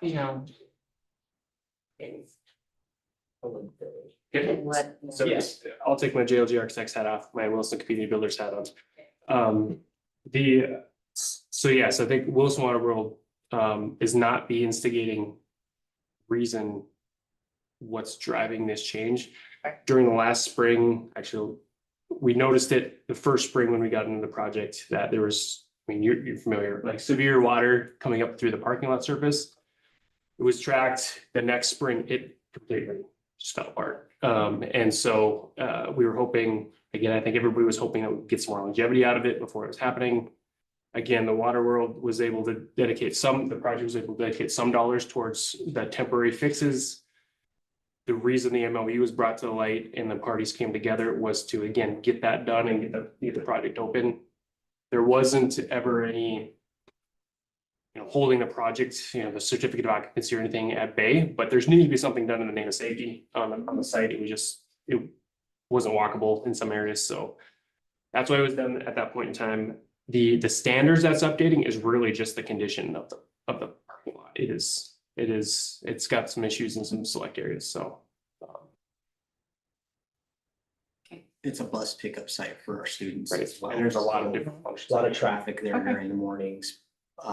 Speaker 4: you know. It's.
Speaker 2: So yes, I'll take my JLG Architects hat off, my Wilson Community Builders hat on. So yes, I think Wilson Water World is not the instigating reason what's driving this change. During the last spring, actually, we noticed it the first spring when we got into the project that there was, I mean, you're familiar, like severe water coming up through the parking lot surface. It was tracked. The next spring, it completely just fell apart. And so we were hoping, again, I think everybody was hoping that we'd get some more longevity out of it before it was happening. Again, the Water World was able to dedicate the project was able to dedicate some dollars towards the temporary fixes. The reason the MOU was brought to the light and the parties came together was to, again, get that done and get the project open. There wasn't ever any, holding the project, the certificate of occupancy or anything at bay, but there's needed to be something done in the name of safety on the site. It wasn't walkable in some areas. So that's why it was done at that point in time. The standards that's updating is really just the condition of the parking lot. It's got some issues in some select areas, so.
Speaker 3: It's a bus pickup site for our students.
Speaker 2: Right,
Speaker 3: as well.
Speaker 2: and there's a lot of different functions.
Speaker 3: A lot of traffic there
Speaker 14: Okay.
Speaker 3: during the mornings.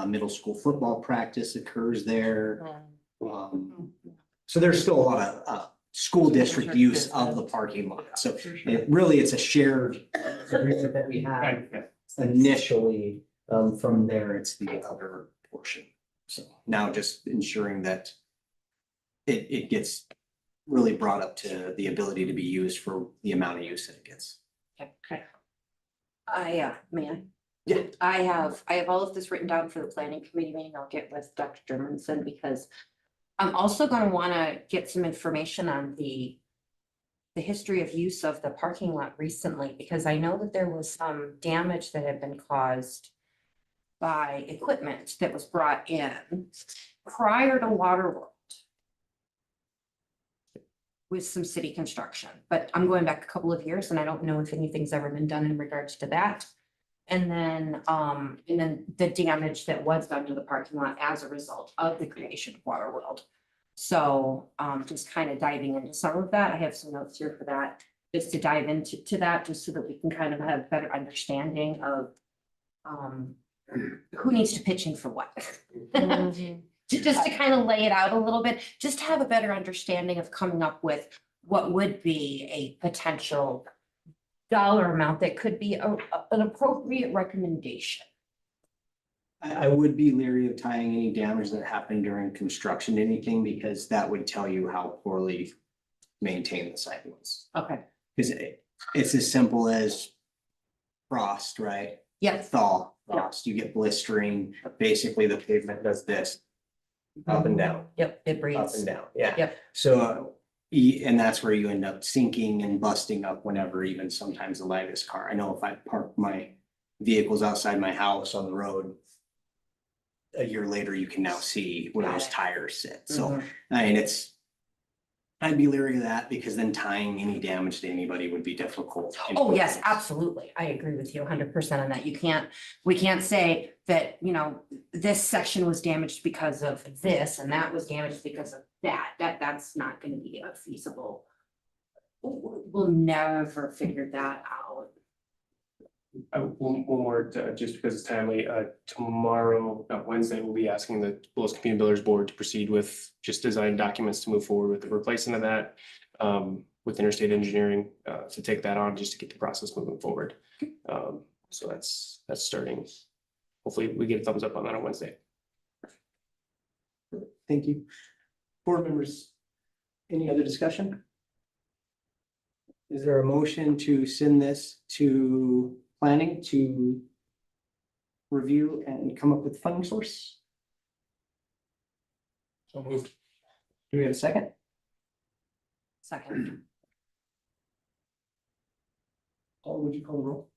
Speaker 3: Middle school football practice occurs there. So there's still a lot of school district use of the parking lot. So it's a shared agreement that we had initially. From there, it's the other portion. So now just ensuring that it gets really brought up to the ability to be used for the amount of use that it gets.
Speaker 9: Okay. May I?
Speaker 3: Yeah.
Speaker 9: I have all of this written down for the planning committee meeting. I'll get with Dr. Germanson because I'm also gonna wanna get some information on the history of use of the parking lot recently, because I know that there was some damage that had been caused by equipment that was brought in prior to Water World with some city construction, but I'm going back a couple of years and I don't know if anything's ever been done in regards to that. And then the damage that was done to the parking lot as a result of the creation of Water World. So just kind of diving into some of that. I have some notes here for that, just to dive into that, just so that we can kind of have better understanding of who needs to pitch in for what. Just to kind of lay it out a little bit, just to have a better understanding of coming up with what would be a potential dollar amount that could be an appropriate recommendation.
Speaker 3: I would be leery of tying any damage that happened during construction to anything, because that would tell you how poorly maintained the site was.
Speaker 9: Okay.
Speaker 3: Because it's as simple as frost, right?
Speaker 9: Yep.
Speaker 3: Thaw, frost, you get blistering, basically the pavement does this. Up and down,
Speaker 9: Yep, it
Speaker 3: up
Speaker 9: breathes.
Speaker 3: and down, yeah.
Speaker 9: Yep.
Speaker 3: So, and that's where you end up sinking and busting up whenever even sometimes the lightest car. I know if I park my vehicles outside my house on the road, a year later, you can now see where
Speaker 9: Got
Speaker 3: those
Speaker 9: it.
Speaker 3: tires sit. So, I mean, I'd be leery of that, because then tying any damage to anybody would be difficult.
Speaker 9: Oh, yes, absolutely. I agree with you 100% on that. We can't say that, this section was damaged because of this and that was damaged because of that. That's not gonna be a feasible. We'll never figure that out.
Speaker 2: One more, just because it's timely, tomorrow, Wednesday, we'll be asking the Wilson Community Builders Board to proceed with just design documents to move forward with the replacement of that. With Interstate Engineering, to take that on, just to get the process moving forward. So that's starting. Hopefully we get a thumbs up on that on Wednesday.
Speaker 3: Thank you. Board members, any other discussion? Is there a motion to send this to planning to review and come up with funding source?
Speaker 7: So moved.
Speaker 3: Do we have a second?
Speaker 9: Second.
Speaker 3: Paul, would you call the roll?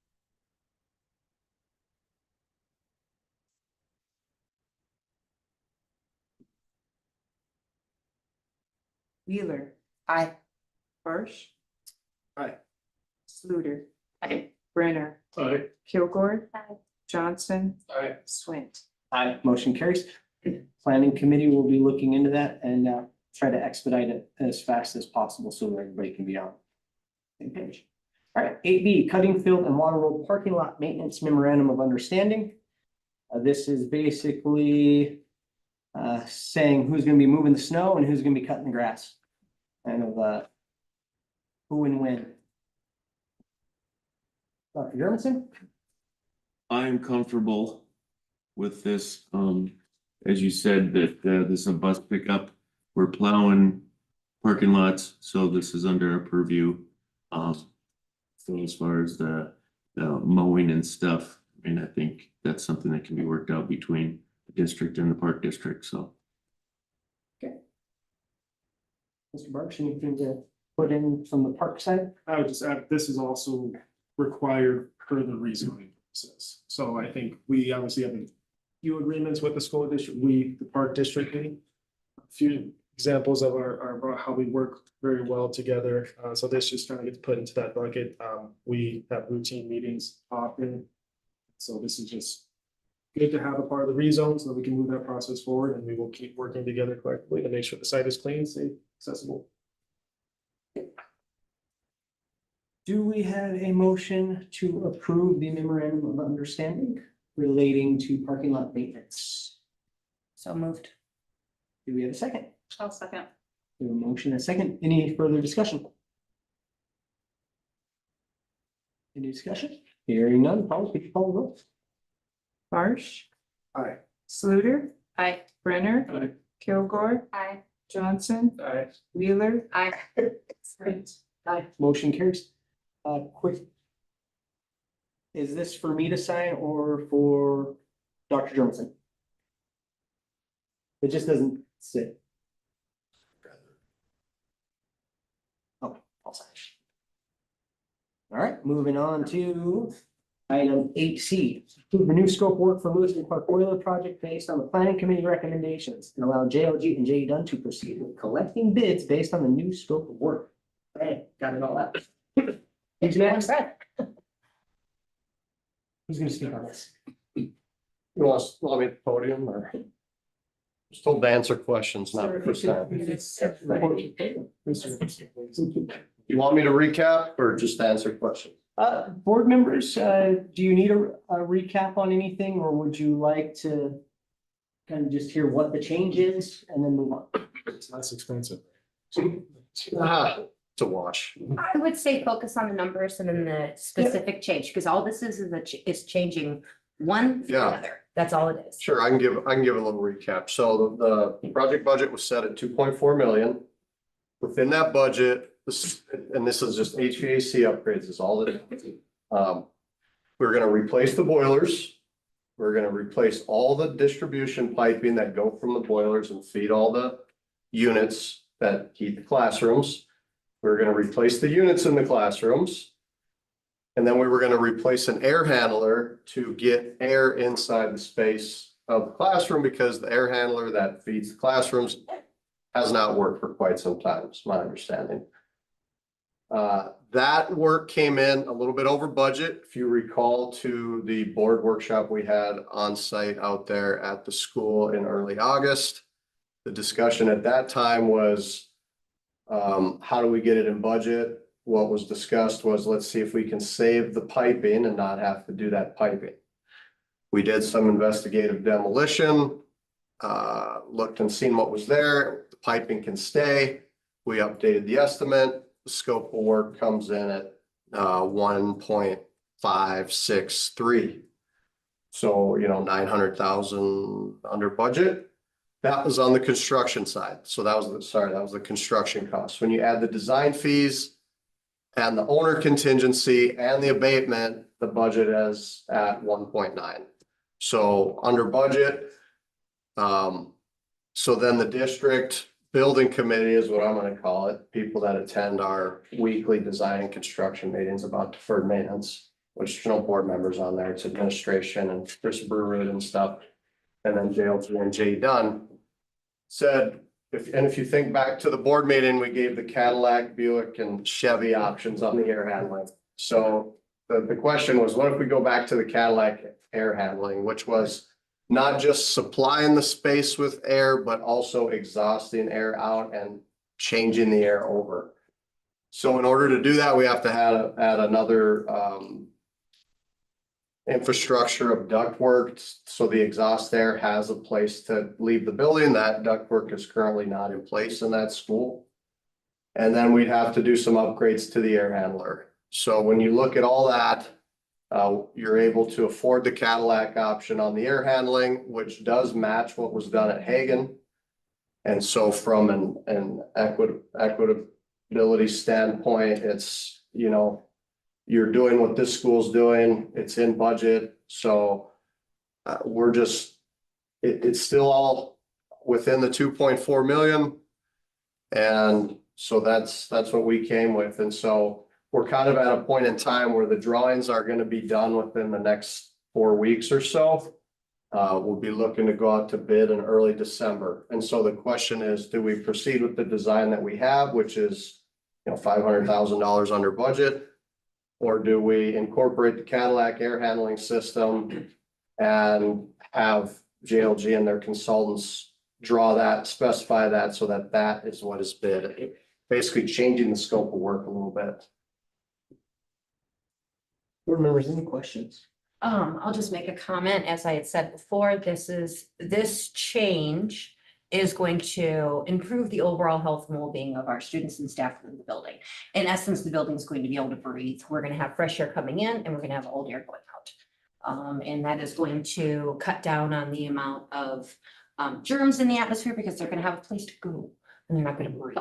Speaker 10: Wheeler,
Speaker 9: Aye.
Speaker 10: Barsh.
Speaker 7: Aye.
Speaker 10: Sluter,
Speaker 1: Aye.
Speaker 10: Brenner,
Speaker 7: Aye.
Speaker 10: Kilgore, Johnson,
Speaker 7: Aye.
Speaker 10: Swint.
Speaker 3: Aye. Motion carries. Planning committee will be looking into that and try to expedite it as fast as possible so that everybody can be on the same page. All right, 8B, Cutting Field and Water Road Parking Lot Maintenance Memorandum of Understanding. This is basically saying who's gonna be moving the snow and who's gonna be cutting the grass. Kind of who and when. Dr. Jermison?
Speaker 6: I'm comfortable with this, as you said, that this is a bus pickup. We're plowing parking lots, so this is under our purview. So as far as the mowing and stuff, I mean, I think that's something that can be worked out between the district and the park district, so.
Speaker 3: Mr. Barks, anything to put in from the park side?
Speaker 7: I would just add, this is also required per the rezoning process. So I think we obviously have a few agreements with the school district, the park district. A few examples of our how we work very well together. So this just kind of gets put into that bucket. We have routine meetings often. So this is just good to have a part of the rezone so that we can move that process forward, and we will keep working together collectively to make sure the site is clean, safe, accessible.
Speaker 3: Do we have a motion to approve the memorandum of understanding relating to parking lot maintenance?
Speaker 9: So moved.
Speaker 3: Do we have a second?
Speaker 1: I'll second.
Speaker 3: We have a motion and a second. Any further discussion? Any discussion? Hearing none, Paul, could you call the roll?
Speaker 10: Barsh.
Speaker 7: Aye.
Speaker 10: Sluter,
Speaker 1: Aye.
Speaker 10: Brenner,
Speaker 7: Aye.
Speaker 10: Kilgore,
Speaker 1: Aye.
Speaker 10: Johnson,
Speaker 7: Aye.
Speaker 10: Wheeler.
Speaker 1: Aye.
Speaker 10: Swint.
Speaker 3: Aye. Motion carries. Quick. Is this for me to sign or for Dr. Jermison? It just doesn't sit. Oh, I'll sign. All right, moving on to item 8C. Approve the new scope work for Lewiston Park Boiler Project based on the planning committee recommendations and allow JLG and J Dunn to proceed with collecting bids based on the new scope of work. Hey, got it all out. Who's next? Who's gonna speak on this?
Speaker 15: You want me at the podium or? Just told to answer questions, not first time. You want me to recap or just answer questions?
Speaker 3: Board members, do you need a recap on anything, or would you like to kind of just hear what the change is and then move on?
Speaker 7: It's less expensive.
Speaker 15: To watch.
Speaker 9: I would say focus on the numbers and then the specific change, because all this is changing one for
Speaker 15: Yeah.
Speaker 9: another. That's all it is.
Speaker 15: Sure, I can give a little recap. So the project budget was set at 2.4 million. Within that budget, and this is just HVAC upgrades is all that. We're gonna replace the boilers. We're gonna replace all the distribution piping that go from the boilers and feed all the units that heat the classrooms. We're gonna replace the units in the classrooms. And then we were gonna replace an air handler to get air inside the space of the classroom, because the air handler that feeds the classrooms has not worked for quite some time, is my understanding. That work came in a little bit over budget. If you recall to the board workshop we had on site out there at the school in early August. The discussion at that time was, how do we get it in budget? What was discussed was, let's see if we can save the piping and not have to do that piping. We did some investigative demolition, looked and seen what was there. The piping can stay. We updated the estimate. The scope of work comes in at 1.563. So, 900,000 under budget. That was on the construction side. So that was the construction cost. When you add the design fees and the owner contingency and the abatement, the budget is at 1.9. So under budget. So then the district building committee is what I'm gonna call it, people that attend our weekly design and construction meetings about deferred maintenance, which there's no board members on there, it's administration and Chris Brewer and stuff. And then JLG and Jay Dunn said, if you think back to the board meeting, we gave the Cadillac, Buick and Chevy options on the air handling. So the question was, what if we go back to the Cadillac air handling, which was not just supplying the space with air, but also exhausting air out and changing the air over. So in order to do that, we have to add another infrastructure of ductwork, so the exhaust air has a place to leave the building. That ductwork is currently not in place in that school. And then we'd have to do some upgrades to the air handler. So when you look at all that, you're able to afford the Cadillac option on the air handling, which does match what was done at Hagen. And so from an equitability standpoint, it's, you know, you're doing what this school's doing, it's in budget, so we're just, it's still all within the 2.4 million. And so that's what we came with, and so we're kind of at a point in time where the drawings are gonna be done within the next 4 weeks or so. We'll be looking to go out to bid in early December, and so the question is, do we proceed with the design that we have, which is, you know, $500,000 under budget? Or do we incorporate the Cadillac air handling system and have JLG and their consultants draw that, specify that, so that that is what is bid? Basically changing the scope of work a little bit.
Speaker 3: Board members, any questions?
Speaker 9: I'll just make a comment. As I had said before, this change is going to improve the overall health and well-being of our students and staff in the building. In essence, the building is going to be able to breathe. We're going to have fresh air coming in and we're going to have old air going out. And that is going to cut down on the amount of germs in the atmosphere, because they're going to have a place to go and they're not going to breathe.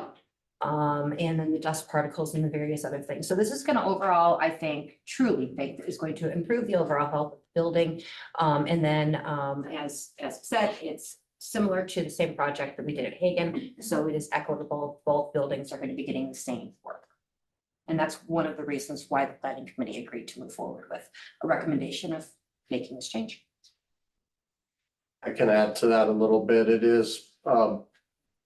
Speaker 9: And then the dust particles and the various other things. So this is going to overall, I think, truly think is going to improve the overall health of the building. And then as said, it's similar to the same project that we did at Hagen. So it is equitable. Both buildings are going to be getting the same work. And that's one of the reasons why the planning committee agreed to move forward with a recommendation of making this change.
Speaker 15: I can add to that a little bit. It is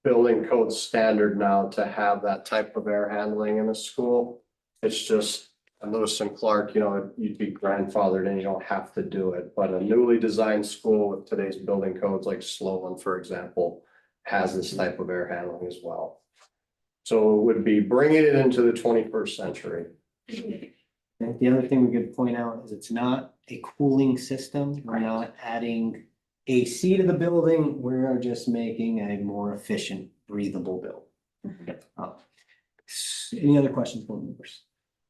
Speaker 15: building code standard now to have that type of air handling in a school. It's just, Lewis and Clark, you know, you'd be grandfathered and you don't have to do it, but a newly designed school with today's building codes, like Sloan, for example, has this type of air handling as well. So it would be bringing it into the 21st century.
Speaker 3: And the other thing we could point out is it's not a cooling system. We're not adding AC to the building. We're just making a more efficient, breathable building. Any other questions, board members?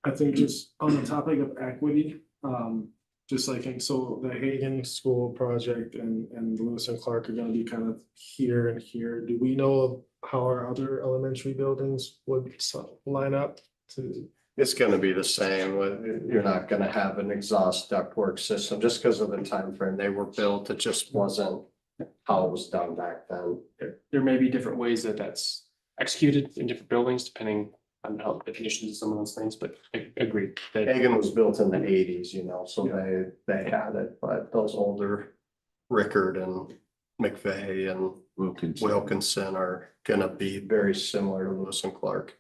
Speaker 7: I think just on the topic of equity, just like, so the Hagen School project and Lewis and Clark are gonna be kind of here and here. Do we know of how our other elementary buildings would line up to?
Speaker 15: It's gonna be the same. You're not gonna have an exhaust ductwork system just because of the time frame they were built. It just wasn't how it was done back then.
Speaker 2: There may be different ways that that's executed in different buildings, depending on how the conditions of some of those things, but I agree. that-
Speaker 15: Hagen was built in the 80s, you know, so they had it, but those older Rickard and McVeigh and Wilkinson are gonna be very similar to Lewis and Clark.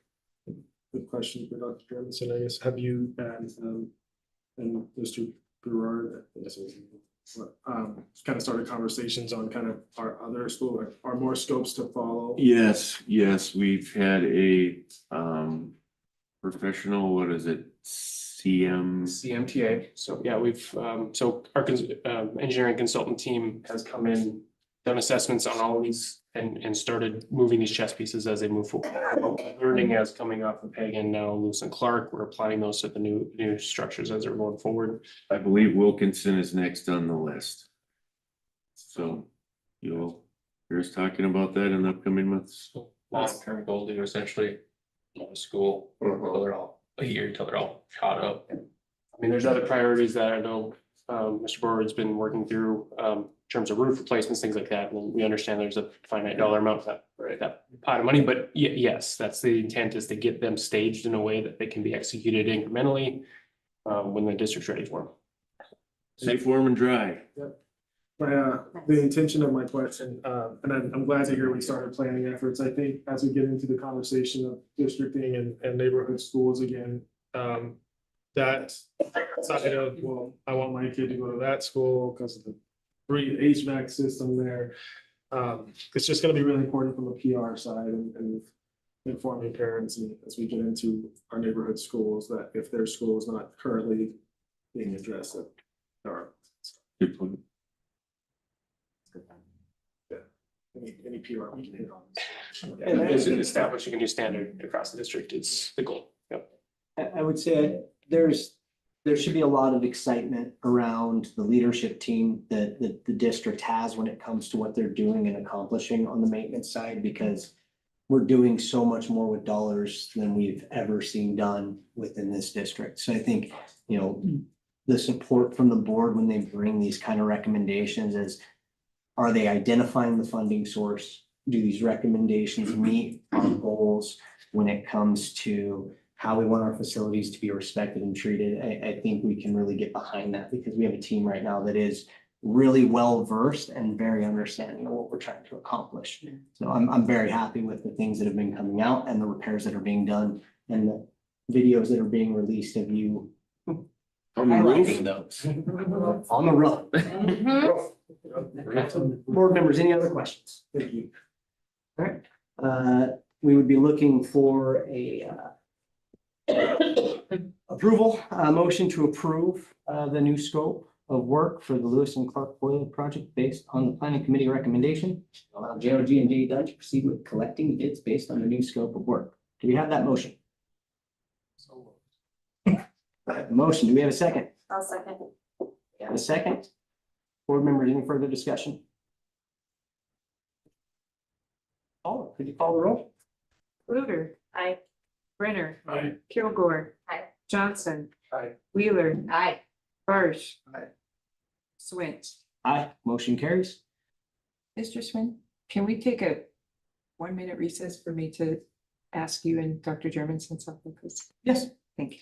Speaker 7: Good question for Dr. Jorgensen, I guess. Have you and Mr. Berard, kind of started conversations on kind of our other school, are more scopes to follow?
Speaker 6: Yes, we've had a professional, what is it,
Speaker 2: CMTA, so yeah, we've, so our engineering consultant team has come in, done assessments on all of these and started moving these chess pieces as they move forward. Learning as coming off of Hagen, now Lewis and Clark, we're applying those to the new structures as they're going forward.
Speaker 6: I believe Wilkinson is next on the list. So you'll hear us talking about that in the upcoming months.
Speaker 2: Long-term goal to essentially school until they're all a year, until they're all caught up. I mean, there's other priorities that I know
Speaker 16: Mr. Borwood's been working through, in terms of roof replacements, things like that. And we understand there's a finite dollar amount for that pot of money, but yes, that's the intent, is to get them staged in a way that they can be executed incrementally when the district's ready for them.
Speaker 6: Safe, warm and dry.
Speaker 7: The intention of my question, and I'm glad to hear we started planning efforts. I think as we get into the conversation of districting and neighborhood schools again, that side of, well, I want my kid to go to that school because of the HVAC system there. It's just gonna be really important from the PR side and informing parents and as we get into our neighborhood schools, that if their school is not currently being addressed, that there are.
Speaker 6: Good point.
Speaker 7: Any PR we can hit on.
Speaker 16: And establishing a new standard across the district is the goal. Yep.
Speaker 3: I would say there should be a lot of excitement around the leadership team that the district has when it comes to what they're doing and accomplishing on the maintenance side, because we're doing so much more with dollars than we've ever seen done within this district. So I think, you know, the support from the board when they bring these kind of recommendations is, are they identifying the funding source? Do these recommendations meet our goals when it comes to how we want our facilities to be respected and treated? I think we can really get behind that because we have a team right now that is really well versed and very understanding of what we're trying to accomplish. So I'm very happy with the things that have been coming out and the repairs that are being done and the videos that are being released of you.
Speaker 6: On the roof?
Speaker 3: Those. On the roof. Board members, any other questions? Thank you. All right, we would be looking for a approval, motion to approve the new scope of work for the Lewis and Clark Boiler project based on the planning committee recommendation. Allow JOG and J Dudge to proceed with collecting bids based on the new scope of work. Do we have that motion? Motion, do we have a second?
Speaker 14: I'll second.
Speaker 3: We have a second. Board members, any further discussion? Oh, could you call the roll?
Speaker 4: Luder.
Speaker 14: Aye.
Speaker 4: Brenner.
Speaker 7: Aye.
Speaker 4: Kilgore.
Speaker 14: Aye.
Speaker 4: Johnson.
Speaker 7: Aye.
Speaker 4: Wheeler.
Speaker 14: Aye.
Speaker 4: Barsh.
Speaker 7: Aye.
Speaker 4: Swint.
Speaker 3: Aye, motion carries.
Speaker 4: Mr. Swint, can we take a 1-minute recess for me to ask you and Dr. Germanson something, please?
Speaker 3: Yes.
Speaker 4: Thank you.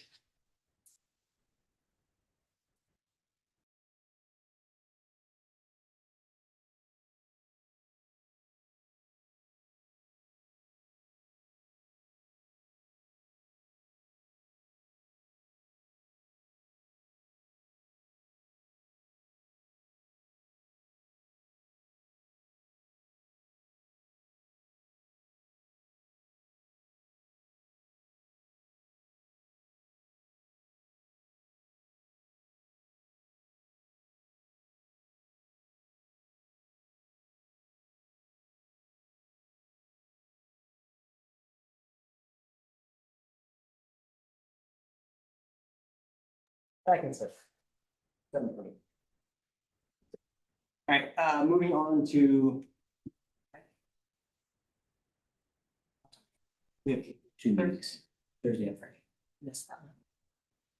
Speaker 3: Second, sir. 7:20. All right, moving on to. We have 2 meetings, Thursday and Friday. Missed that one.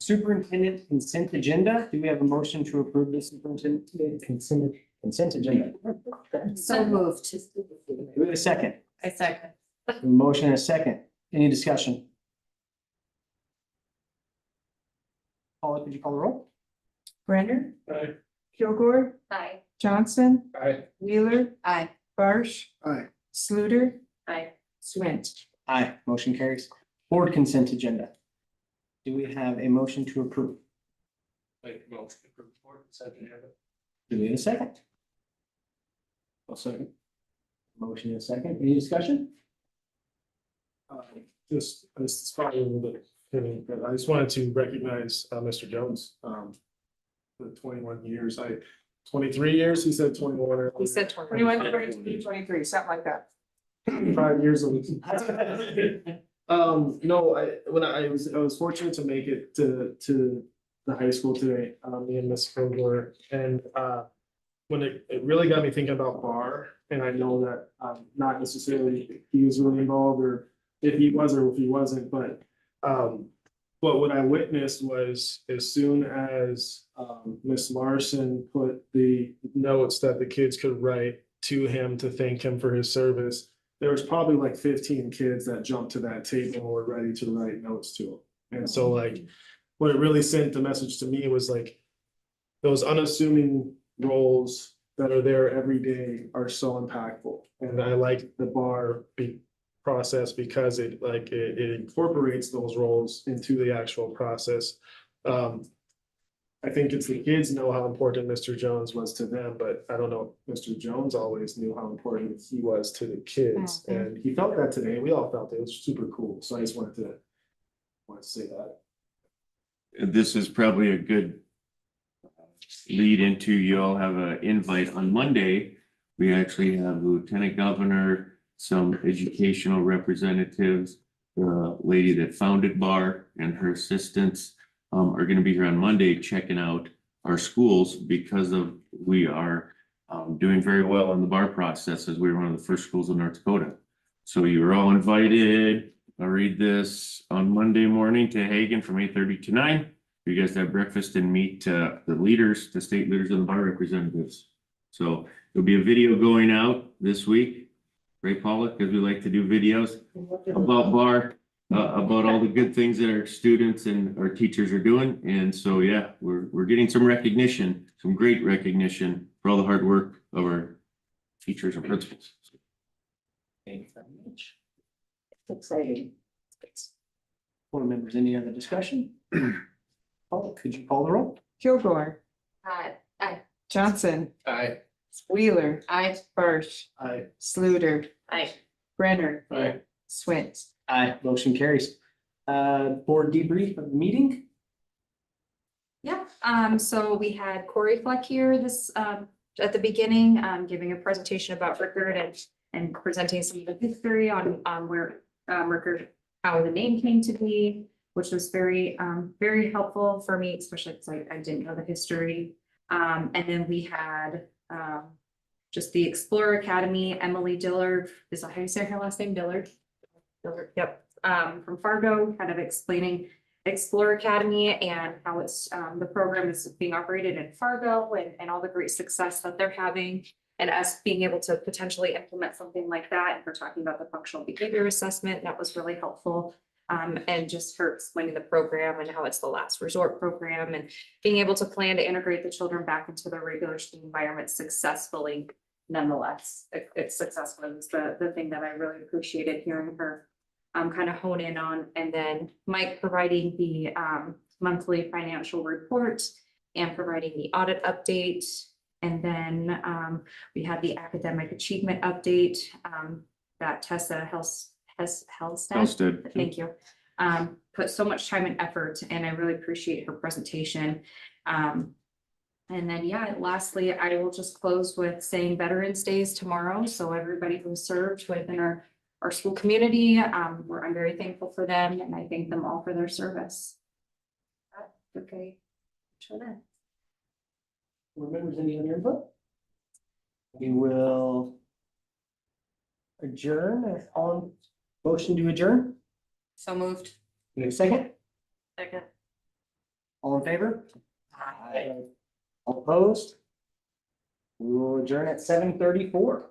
Speaker 3: Superintendent consent agenda. Do we have a motion to approve the superintendent consent agenda?
Speaker 14: So moved.
Speaker 3: Do we have a second?
Speaker 4: I second.
Speaker 3: Motion and a second. Any discussion? Paula, could you call the roll?
Speaker 4: Brenner.
Speaker 7: Aye.
Speaker 4: Kilgore.
Speaker 14: Aye.
Speaker 4: Johnson.
Speaker 7: Aye.
Speaker 4: Wheeler.
Speaker 14: Aye.
Speaker 4: Barsh.
Speaker 7: Aye.
Speaker 4: Sluter.
Speaker 14: Aye.
Speaker 4: Swint.
Speaker 3: Aye, motion carries. Board consent agenda. Do we have a motion to approve? Do we have a second?
Speaker 7: I'll second.
Speaker 3: Motion and a second. Any discussion?
Speaker 7: Just, this is probably a little bit, but I just wanted to recognize, Mr. Jones, the 21 years, 23 years, he said 21.
Speaker 4: He said 21, 22, 23, something like that.
Speaker 7: 5 years of it. No, when I was fortunate to make it to the high school today, me and Miss Kilgore, and when it really got me thinking about bar, and I know that not necessarily he was really involved, or if he was or if he wasn't, but But what I witnessed was as soon as Miss Larson put the notes that the kids could write to him to thank him for his service, there was probably like 15 kids that jumped to that table and were ready to write notes to him. And so like, what it really sent the message to me was like, those unassuming roles that are there every day are so impactful. And I like the bar process because it incorporates those roles into the actual process. I think it's the kids know how important Mr. Jones was to them, but I don't know if Mr. Jones always knew how important he was to the kids. And he felt that today. We all felt it. It was super cool. So I just wanted to say that.
Speaker 6: This is probably a good lead into, you all have an invite on Monday. We actually have the Lieutenant Governor, some educational representatives, the lady that founded BAR and her assistants are going to be here on Monday checking out our schools because we are doing very well in the BAR process, as we were one of the first schools in North Dakota. So you're all invited. I'll read this on Monday morning to Hagen from 8:30 to 9. You guys have breakfast and meet the leaders, the state leaders and the BAR representatives. So there'll be a video going out this week. Ray Pollock, because we like to do videos about BAR, about all the good things that our students and our teachers are doing. And so, yeah, we're getting some recognition, some great recognition for all the hard work of our teachers and principals.
Speaker 3: Thank you very much.
Speaker 10: Exciting.
Speaker 3: Board members, any other discussion? Paul, could you call the roll?
Speaker 10: Kilgore,
Speaker 1: Aye.
Speaker 10: Johnson,
Speaker 7: Aye.
Speaker 10: Wheeler,
Speaker 1: Aye.
Speaker 10: Birch,
Speaker 7: Aye.
Speaker 10: Sluter,
Speaker 14: Aye.
Speaker 10: Brenner,
Speaker 7: Aye.
Speaker 10: Swint.
Speaker 3: Aye. Motion carries. Board debrief of the meeting?
Speaker 1: Yep, so we had Corey Fleck here this, at the beginning, giving a presentation about Rickard and presenting some of the history on, where, Rickard, how the name came to be, which was very, very helpful for me, especially because I didn't know the history. And then we had, just the Explorer Academy, Emily Dillard, is that how you say her last name, Dillard? Dillard, yep, from Fargo, kind of explaining Explorer Academy and how it's, the program is being operated in Fargo and all the great success that they're having. And us being able to potentially implement something like that. And we're talking about the functional behavior assessment, that was really helpful. And just her explaining the program and how it's the last resort program and being able to plan to integrate the children back into the regular school environment successfully. Nonetheless, it's successful. It's the thing that I really appreciated hearing her kind of hone in on. And then Mike providing the monthly financial report and providing the audit update. And then we had the academic achievement update that Tessa Helsted, thank you, put so much time and effort, and I really appreciate her presentation. And then, yeah, lastly, I will just close with saying Veterans Day is tomorrow. So everybody who served within our school community, I'm very thankful for them, and I thank them all for their service. Okay.
Speaker 3: Board members, any other input? We will adjourn on motion to adjourn.
Speaker 1: So moved.
Speaker 3: Need a second?
Speaker 14: Second.
Speaker 3: All in favor? Aye. All opposed? We will adjourn at 7:34.